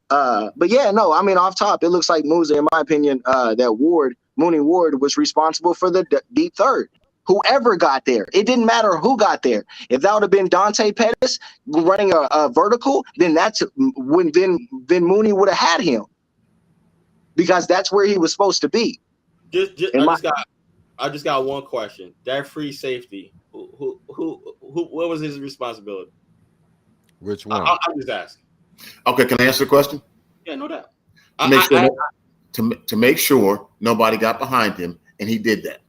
But yeah, no, I mean, off top, it looks like Musa, in my opinion, that Mooney Ward was responsible for the deep third. Whoever got there, it didn't matter who got there. If that would have been Dante Pettis running a vertical, then that's when then Mooney would have had him, because that's where he was supposed to be. I just got one question. That free safety, what was his responsibility? Which one? I'll just ask. Okay, can I answer the question? Yeah, no doubt. To make sure nobody got behind him, and he did that.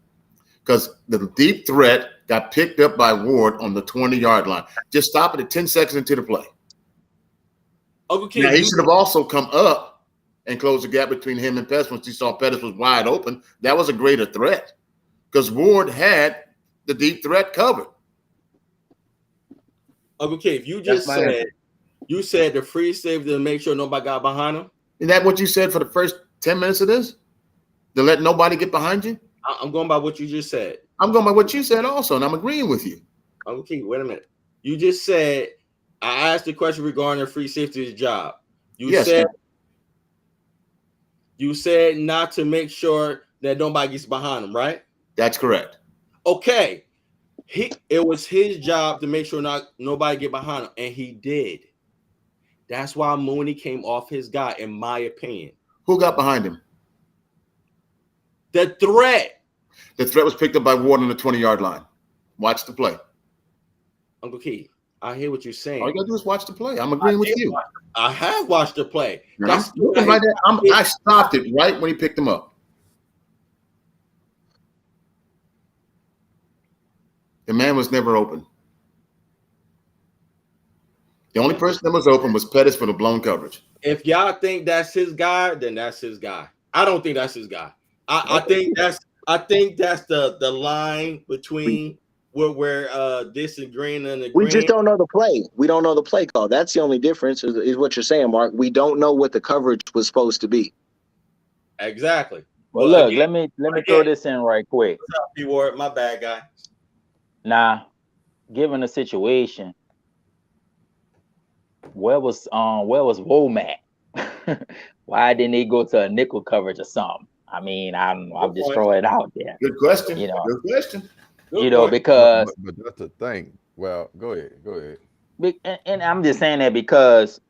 Because the deep threat got picked up by Ward on the 20-yard line. Just stop it at 10 seconds into the play. Okay, now, he should have also come up and closed the gap between him and Pettis once he saw Pettis was wide open. That was a greater threat because Ward had the deep threat covered. Okay, if you said the free safety to make sure nobody got behind him. Is that what you said for the first 10 minutes of this? To let nobody get behind you? I'm going by what you just said. I'm going by what you said also, and I'm agreeing with you. Okay, wait a minute. You just said, I asked the question regarding the free safety's job. You said not to make sure that nobody gets behind him, right? That's correct. Okay. It was his job to make sure nobody get behind him, and he did. That's why Mooney came off his guy, in my opinion. Who got behind him? The threat. The threat was picked up by Ward on the 20-yard line. Watch the play. Uncle Keith, I hear what you're saying. All you got to do is watch the play. I'm agreeing with you. I have watched the play. I stopped it right when he picked him up. The man was never open. The only person that was open was Pettis for the blown coverage. If y'all think that's his guy, then that's his guy. I don't think that's his guy. I think that's the line between where this and green and the green. We just don't know the play. We don't know the play call. That's the only difference is what you're saying, Mark. We don't know what the coverage was supposed to be. Exactly. Well, look, let me throw this in right quick. What's up, P-Ward? My bad, guy. Now, given the situation, where was Womack? Why didn't he go to a nickel coverage or something? I mean, I'm just throwing it out there. Good question. You know, Good question. you know, point. because but that's the thing. Well, go ahead. and I'm just saying that because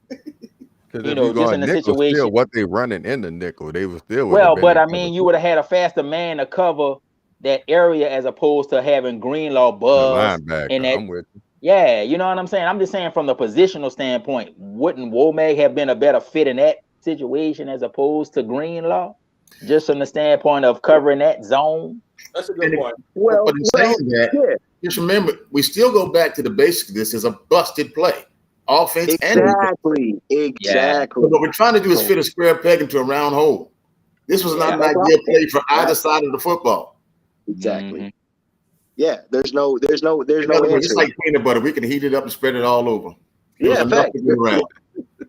Because you if know, you go just in on the nickel, still situation. what they running in the nickel, they would still would have Well, been but in I cover mean, you two. would have had a faster man to cover that area as opposed to having Greenlaw The buzz and linebacker, that. I'm with you. Yeah, you know what I'm saying? I'm just saying from the positional standpoint, wouldn't Womack have been a better fit in that situation as opposed to Greenlaw? Just from the standpoint of covering that zone. That's a good And point. but in saying that, yeah, just remember, we still go back to the basics. This is a busted play, offense and defense. exactly. So what we're trying to do is fit a square peg into a round hole. This was not an That's what ideal I'm play for saying. either side of the football. Exactly. Mhm. Yeah, there's no In other words, answer. it's like peanut butter. We can heat it up and spread it all over. It was Yeah, enough fact. to get around.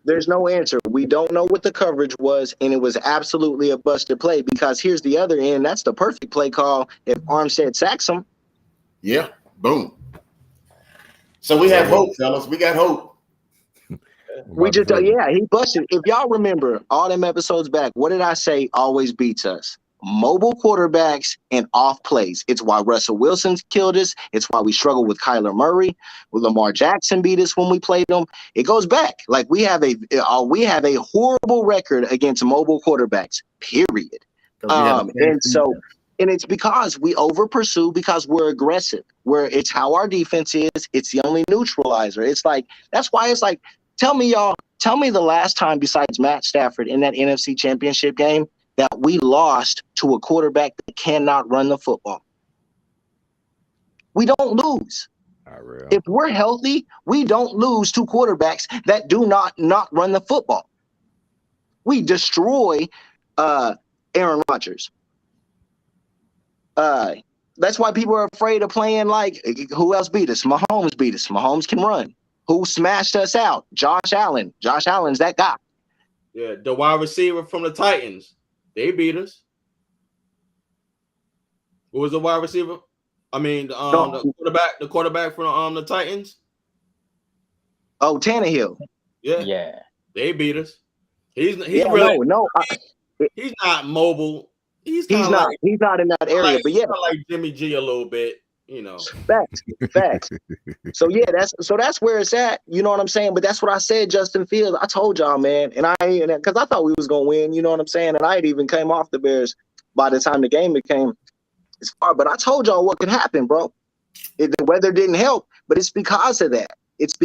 There's no answer. We don't know what the coverage was, and it was absolutely a busted play because here's the other end. That's the perfect play call if Armstead sacks him. Yeah, boom. So we have hope, fellas. We got hope. We just, he busted. If y'all remember all them episodes back, what did I say always beats us? Mobile quarterbacks and off plays. It's why Russell Wilson's killed us. It's why we struggle with Kyler Murray. Lamar Jackson beat us when we played them. It goes back. Like we have a horrible record against mobile quarterbacks. Period. And it's because we over pursue because we're aggressive. It's how our defense is. It's the only neutralizer. It's like that's why it's like tell me the last time besides Matt Stafford in that NFC Championship game that we lost to a quarterback that cannot run the football. We don't lose. If we're healthy, we don't lose to quarterbacks that do not run the football. We destroy Aaron Rodgers. That's why people are afraid of playing like who else beat us? Mahomes beat us. Mahomes can run. Who smashed us out? Josh Allen. Josh Allen's that guy. Yeah, the wide receiver from the Titans. They beat us. Who was the wide receiver? I mean, the quarterback from the Titans. Oh, Tannehill. Yeah. They beat us. He's not mobile. He's not in that area, but yeah, like Jimmy G a little bit, you know. Facts. So yeah, that's where it's at. You know what I'm saying? But that's what I said, Justin Fields. I told y'all, man, because I thought we was gonna win. You know what I'm saying? And I had even came off the Bears by the time the game became as far. But I told y'all what could happen, bro. The weather didn't help, but it's because of that. It's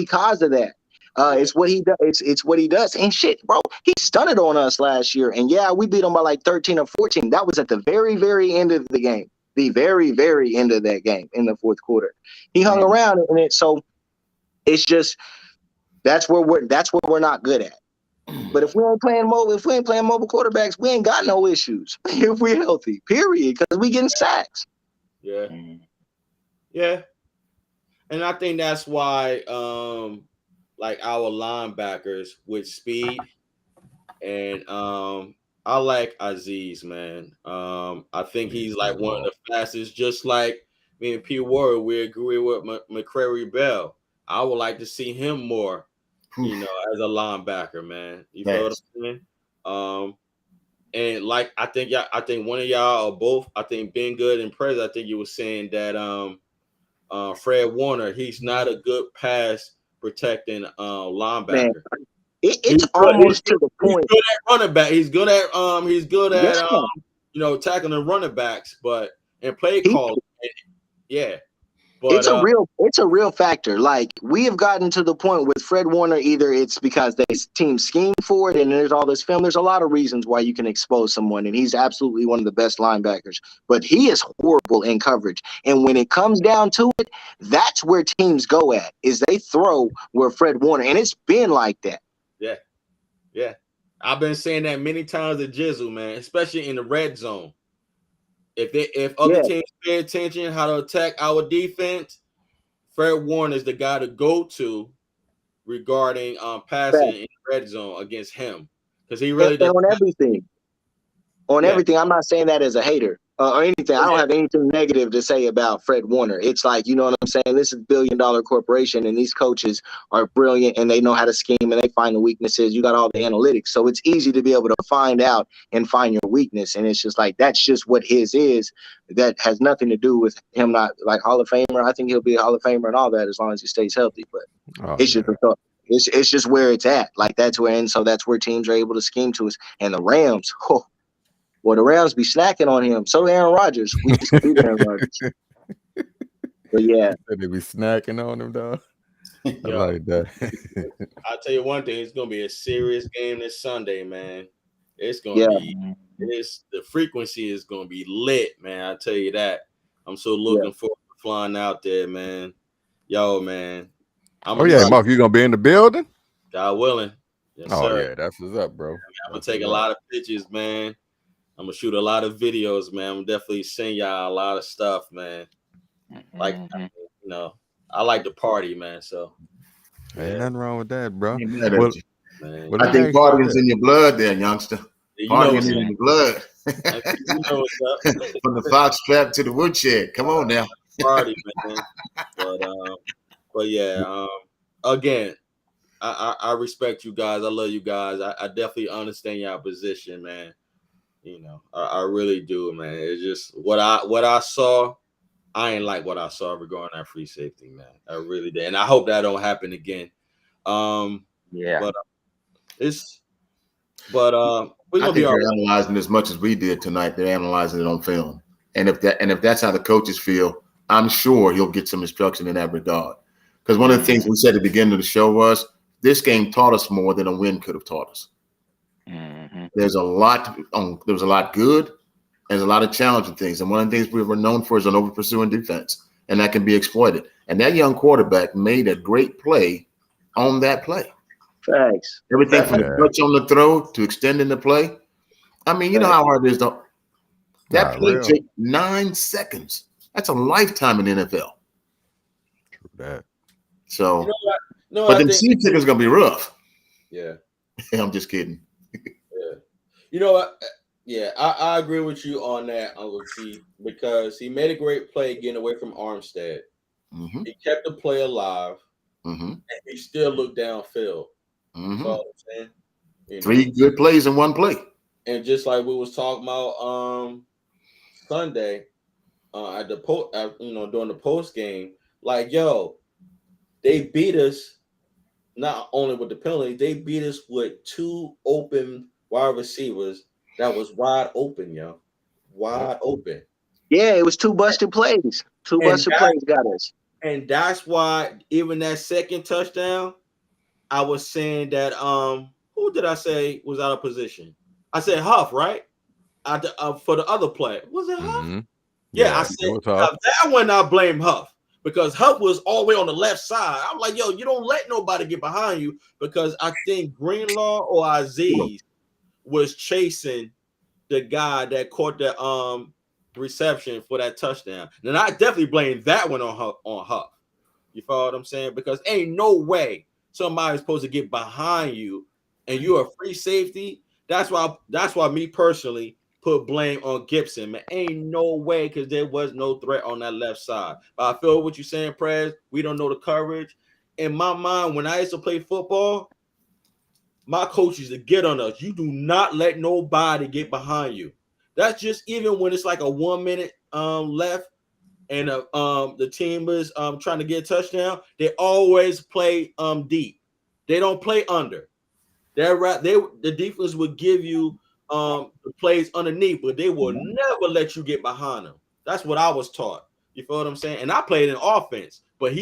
what he does. It's what he does. And shit, bro, he stunted on us last year. And yeah, we beat him by like 13 or 14. That was at the very, very end of the game. The very, very end of that game in the fourth quarter. He hung around in it. So it's just that's where we're not good at. But if we ain't playing mobile quarterbacks, we ain't got no issues. If we're healthy, period. Because we getting sacks. Yeah. Yeah. And I think that's why like our linebackers with speed and I like Aziz, man. I think he's like one of the fastest, just like me and P. Ward, we agree with McCrary Bell. I would like to see him more, you know, as a linebacker, man. You feel what I'm saying? And like I think one of y'all or both, I think Ben Good and Prez, I think you were saying that Fred Warner, he's not a good pass protecting linebacker. Man. It's almost to the point. He's good at running back. He's good at you know, tackling the running backs, but and play calling. Yeah. But it's a real factor. Like we have gotten to the point with Fred Warner, either it's because the team schemed for it and there's all this film. There's a lot of reasons why you can expose someone, and he's absolutely one of the best linebackers. But he is horrible in coverage. And when it comes down to it, that's where teams go at, is they throw where Fred Warner, and it's been like that. Yeah. I've been saying that many times at Jizzle, man, especially in the red zone. If other teams pay attention how to attack our defense, Fred Warner is the guy to go to regarding passing in the red zone against him, because he really does on everything. On everything, I'm not saying that as a hater. or anything. I don't have anything negative to say about Fred Warner. It's like, you know what I'm saying? This is a billion-dollar corporation, and these coaches are brilliant, and they know how to scheme, and they find the weaknesses. You got all the analytics, so it's easy to be able to find out and find your weakness. And it's just like, that's just what his is. That has nothing to do with him not like Hall of Famer. I think he'll be a Hall of Famer and all that as long as he stays healthy. But it's just where it's at. Like that's where, and so that's where teams are able to scheme to us. And the Rams, well, the Rams be snacking on him. So Aaron Rodgers. We just beat Aaron Rodgers. But yeah. They be snacking on him, dog. I Yo, like that. I'll tell you one thing, it's gonna be a serious game this Sunday, man. It's gonna be the frequency is gonna be lit, man. I'll tell you that. I'm so looking forward to flying out there, man. Yo, man. Mark, you gonna be in the building? God willing. Yes, sir. Yeah, that's what's up, bro. I'm gonna take a lot of pictures, man. I'm gonna shoot a lot of videos, man. I'm definitely send y'all a lot of stuff, man. Like, you know, I like to party, man. So ain't nothing wrong with that, bro. Well, I think partying's in your blood, there, youngster. Partying's in your blood. You know what's up. From the fox trap to the woodshed. Come on now. Party, man. But yeah, again, I respect you guys. I love you guys. I definitely understand your position, man. You know, I really do, man. It's just what I saw. I ain't like what I saw regarding that free safety, man. I really did, and I hope that don't happen again. But we're gonna be analyzing as much as we did tonight. They're analyzing it on film, and if that's how the coaches feel, I'm sure he'll get some instruction in that regard. Because one of the things we said at the beginning of the show was this game taught us more than a win could have taught us. Mm-hmm. There's a lot good. There's a lot of challenging things. And one of the things we were known for is an over-pursuing defense. And that can be exploited. And that young quarterback made a great play on that play. Thanks. Everything from the touch on the throw to extending the play. I mean, you know how hard it is, though. That play took 9 seconds. That's a lifetime in the NFL. True that. So, but the seat ticket's going to be rough. Yeah. I'm just kidding. Yeah. You know what? Yeah, I agree with you on that, Uncle Keith, because he made a great play getting away from Armstead. Mm-hmm. He kept the play alive, and he still looked downfield. Mm-hmm. So, Three good plays in one play. And just like we was talking about Sunday at the during the post game, like, yo, they beat us not only with the penalty, they beat us with 2 open wide receivers that was wide open, yo. Wide open. Yeah, it was 2 busted plays. 2 busted plays got us. And that's why even that second touchdown, I was saying that who did I say was out of position? I said Huff, right? For the other play. Was it Huff? Mm-hmm. Yeah, I said that one I blame Huff. Because Huff was all the way on the left side. I'm like, yo, you don't let nobody get behind you, because I think Greenlaw or Aziz was chasing the guy that caught the reception for that touchdown. And I definitely blame that one on Huff. You follow what I'm saying? Because ain't no way somebody's supposed to get behind you and you're a free safety. That's why me personally put blame on Gibson, man. Ain't no way, because there was no threat on that left side. But I feel what you're saying, Prez. We don't know the coverage. In my mind, when I used to play football, my coach used to get on us. You do not let nobody get behind you. That's just even when it's like a 1 minute left and the team is trying to get a touchdown. They always play deep. They don't play under. The defense would give you the plays underneath, but they will never let you get behind them. That's what I was taught. You feel what I'm saying? And I played in offense, but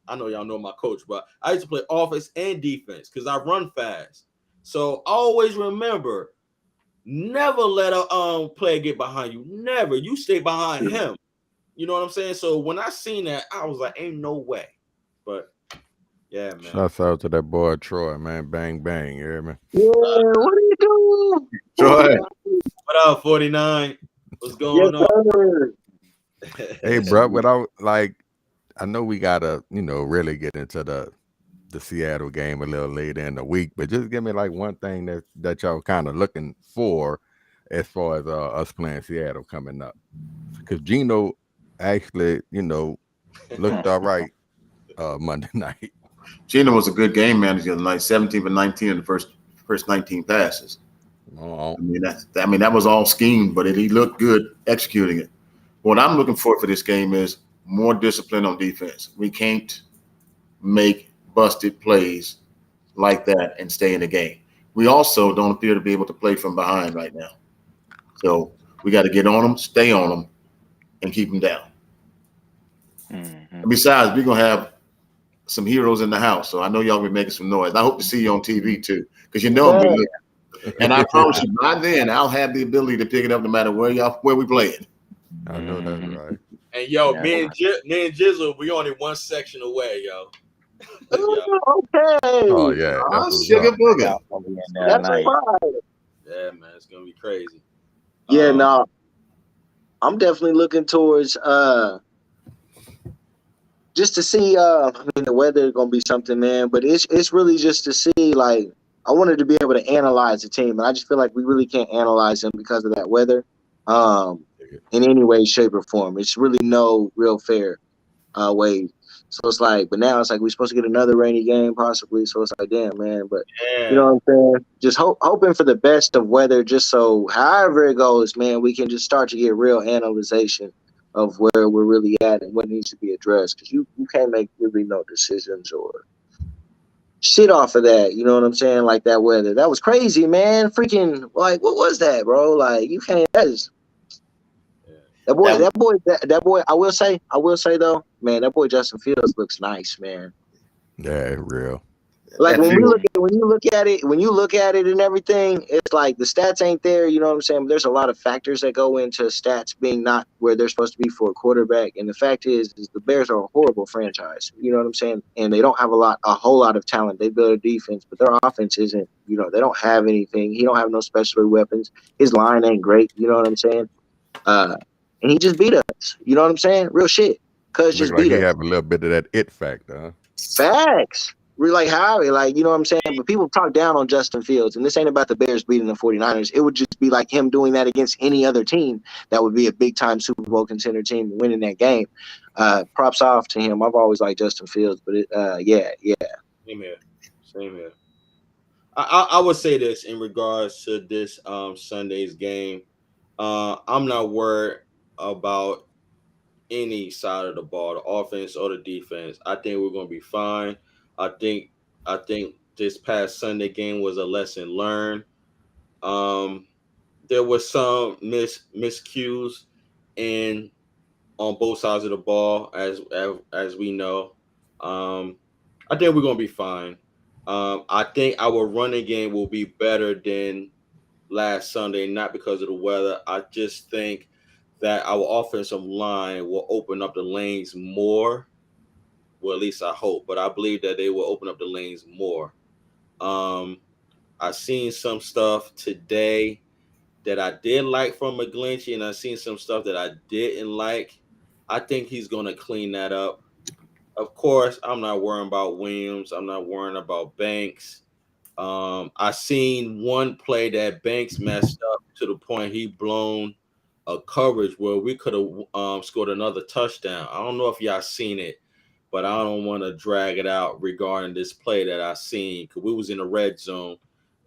I know y'all know my coach, but I used to play offense and defense because I run fast. So always remember, never let a player get behind you. Never. You stay behind him. You know what I'm saying? So when I seen that, I was like, ain't no way. But yeah, man. Shouts out to that boy Troy, man. Bang bang, you hear me? Yeah, what are you doing? Troy. What up, 49? What's going on? Hey, bro, I know we gotta, really get into the Seattle game a little later in the week, but just give me like one thing that y'all kind of looking for as far as us playing Seattle coming up, because Gino actually, looked all right Monday night. Gino was a good game manager tonight, 17 for 19 in the first 19 passes. Oh, That was all schemed, but he looked good executing it. What I'm looking for this game is more discipline on defense. We can't make busted plays like that and stay in the game. We also don't appear to be able to play from behind right now. So we got to get on them, stay on them, and keep them down. Mm-hmm. And besides, we're going to have some heroes in the house. So I know y'all will be making some noise. I hope to see you on TV too, because I'm good looking. And I promise you, by then I'll have the ability to pick it up no matter where we playing. I know that's right. And yo, me and Jizzle, we only one section away, yo. Okay. Oh yeah, that's sugar booger. That's nice. fine. Yeah, man, it's gonna be crazy. Yeah, no, I'm definitely looking towards just to see. The weather is gonna be something, man. But it's really just to see. Like, I wanted to be able to analyze the team, and I just feel like we really can't analyze them because of that weather, in any way, shape, or form. It's really no real fair way. So it's like, but now it's like we're supposed to get another rainy game possibly. So it's like, damn, man. But you know what I'm saying? Just hoping for the best of weather, just so however it goes, man, we can just start to get real analyzation of where we're really at and what needs to be addressed. Because you can't make really no decisions or shit off of that. You know what I'm saying? Like that weather. That was crazy, man. Freaking, like, what was that, bro? Like, you can't. That is. That boy. I will say though, man, that boy Justin Fields looks nice, man. Yeah, real. Like when you look at it and everything, it's like the stats ain't there. You know what I'm saying? But there's a lot of factors that go into stats being not where they're supposed to be for a quarterback. And the fact is the Bears are a horrible franchise. You know what I'm saying? And they don't have a whole lot of talent. They build a defense, but their offense isn't. They don't have anything. He don't have no special weapons. His line ain't great. You know what I'm saying? And he just beat us. You know what I'm saying? Real shit. Cuz just beat us. He have a little bit of that it factor, huh? Facts. We're like Harry, like, you know what I'm saying? But people talk down on Justin Fields, and this ain't about the Bears beating the 49ers. It would just be like him doing that against any other team that would be a big-time Super Bowl contender team winning that game. Props off to him. I've always liked Justin Fields, but yeah. Same here. I would say this in regards to this Sunday's game. I'm not worried about any side of the ball, the offense or the defense. I think we're going to be fine. I think this past Sunday game was a lesson learned. There was some miscues on both sides of the ball, as we know. I think we're going to be fine. I think our running game will be better than last Sunday, not because of the weather. I just think that our offensive line will open up the lanes more. Well, at least I hope, but I believe that they will open up the lanes more. I've seen some stuff today that I did like from McGlinchey, and I've seen some stuff that I didn't like. I think he's going to clean that up. Of course, I'm not worrying about Williams. I'm not worrying about Banks. I seen one play that Banks messed up to the point he blown a coverage where we could have scored another touchdown. I don't know if y'all seen it, but I don't want to drag it out regarding this play that I seen because we was in the red zone.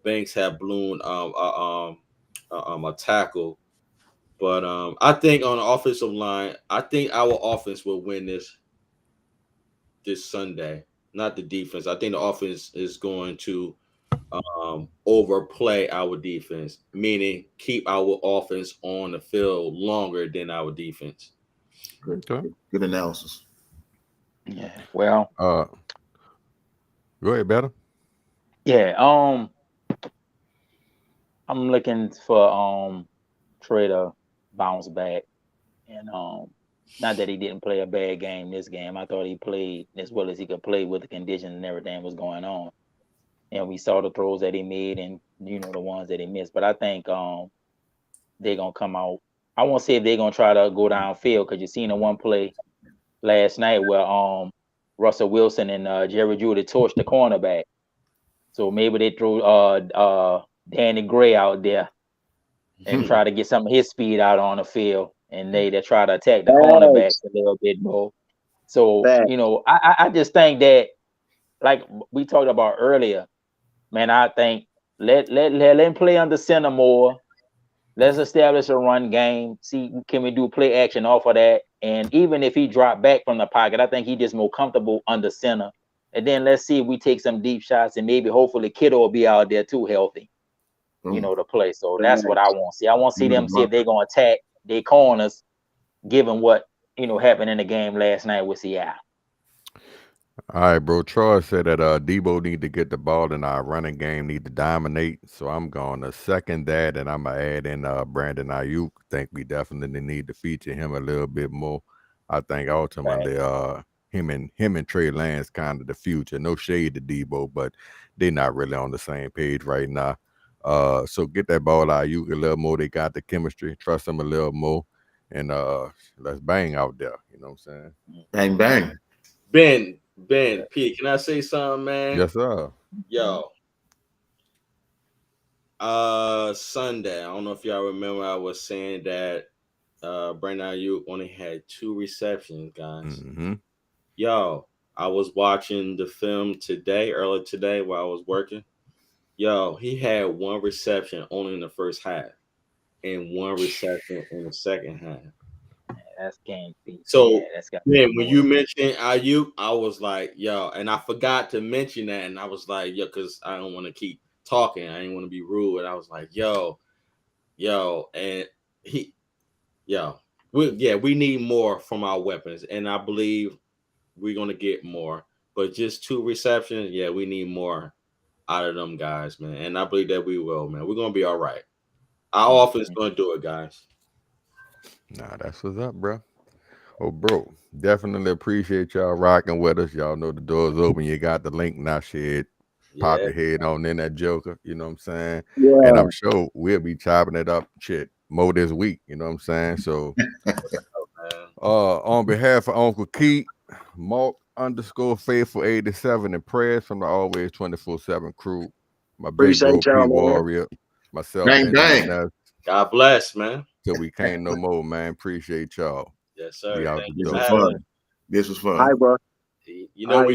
Banks had blown a tackle, but I think on the offensive line, I think our offense will win this Sunday, not the defense. I think the offense is going to overplay our defense, meaning keep our offense on the field longer than our defense. Good analysis. Yeah. Well. Go ahead, better. Yeah. I'm looking for Trey to bounce back, and not that he didn't play a bad game this game. I thought he played as well as he could play with the conditions and everything was going on. And we saw the throws that he made and, the ones that he missed. But I think they're going to come out. I won't say if they're going to try to go downfield because you seen the one play last night where Russell Wilson and Jerry Jeudy torched the cornerback. So maybe they threw Danny Gray out there and try to get some of his speed out on the field, and they try to attack the cornerbacks Thanks. a little bit more. So, Thanks. you know, I just think that, like we talked about earlier, man, I think let him play under center more. Let's establish a run game. See, can we do play action off of that? And even if he dropped back from the pocket, I think he just more comfortable under center. And then let's see if we take some deep shots, and maybe hopefully Kittle will be out there too, healthy, you know, to play. So that's what I want to see. I want to see them see if they're gonna attack their corners, given what, you know, happened in the game last night with Seattle. All right, bro. Troy said that Debo need to get the ball and our running game need to dominate. So I'm going to second that, and I'm gonna add in Brandon Ayuk. Think we definitely need to feature him a little bit more. I think ultimately him and Trey Lance kind of the future. No shade to Debo, but they're not really on the same page right now. So get that ball Ayuk a little more. They got the chemistry. Trust them a little more, and let's bang out there. You know what I'm saying? Bang bang. Ben, P, can I say something, man? Yes, sir. Yo. Sunday. I don't know if y'all remember I was saying that Brandon Ayuk only had 2 receptions, guys. Mm-hmm. Yo, I was watching the film earlier today while I was working. Yo, he had 1 reception only in the first half and 1 reception in the second half. That's game feet. So, yeah, that's man, when you mentioned Ayuk, I was like, yo, and I forgot to mention that, and I was like, yo, because I don't want to keep talking. I didn't want to be rude. And I was like, yo, and we need more from our weapons, and I believe we're gonna get more. But just 2 receptions, we need more out of them guys, man. And I believe that we will, man. We're gonna be all right. Our offense is gonna do it, guys. Nah, that's what's up, bro. Oh, bro, definitely appreciate y'all rocking with us. Y'all know the door's open. You got the link now, shit. Pop your head on in that joker, you know what I'm saying? Yeah. And I'm sure we'll be chopping it up, shit, more this week, you know what I'm saying? So, on behalf of Uncle Keith, Mark _faithful 87 and Prez from the Always 24/7 crew, my big bro Appreciate P y'all, man. Warrior, myself, Bang, Benjamin bang. Ness, God bless, man. till we can't no more, man. Appreciate y'all. Yes, sir. We out Thank the you door. for having us. This was fun. All right, bro. You know, we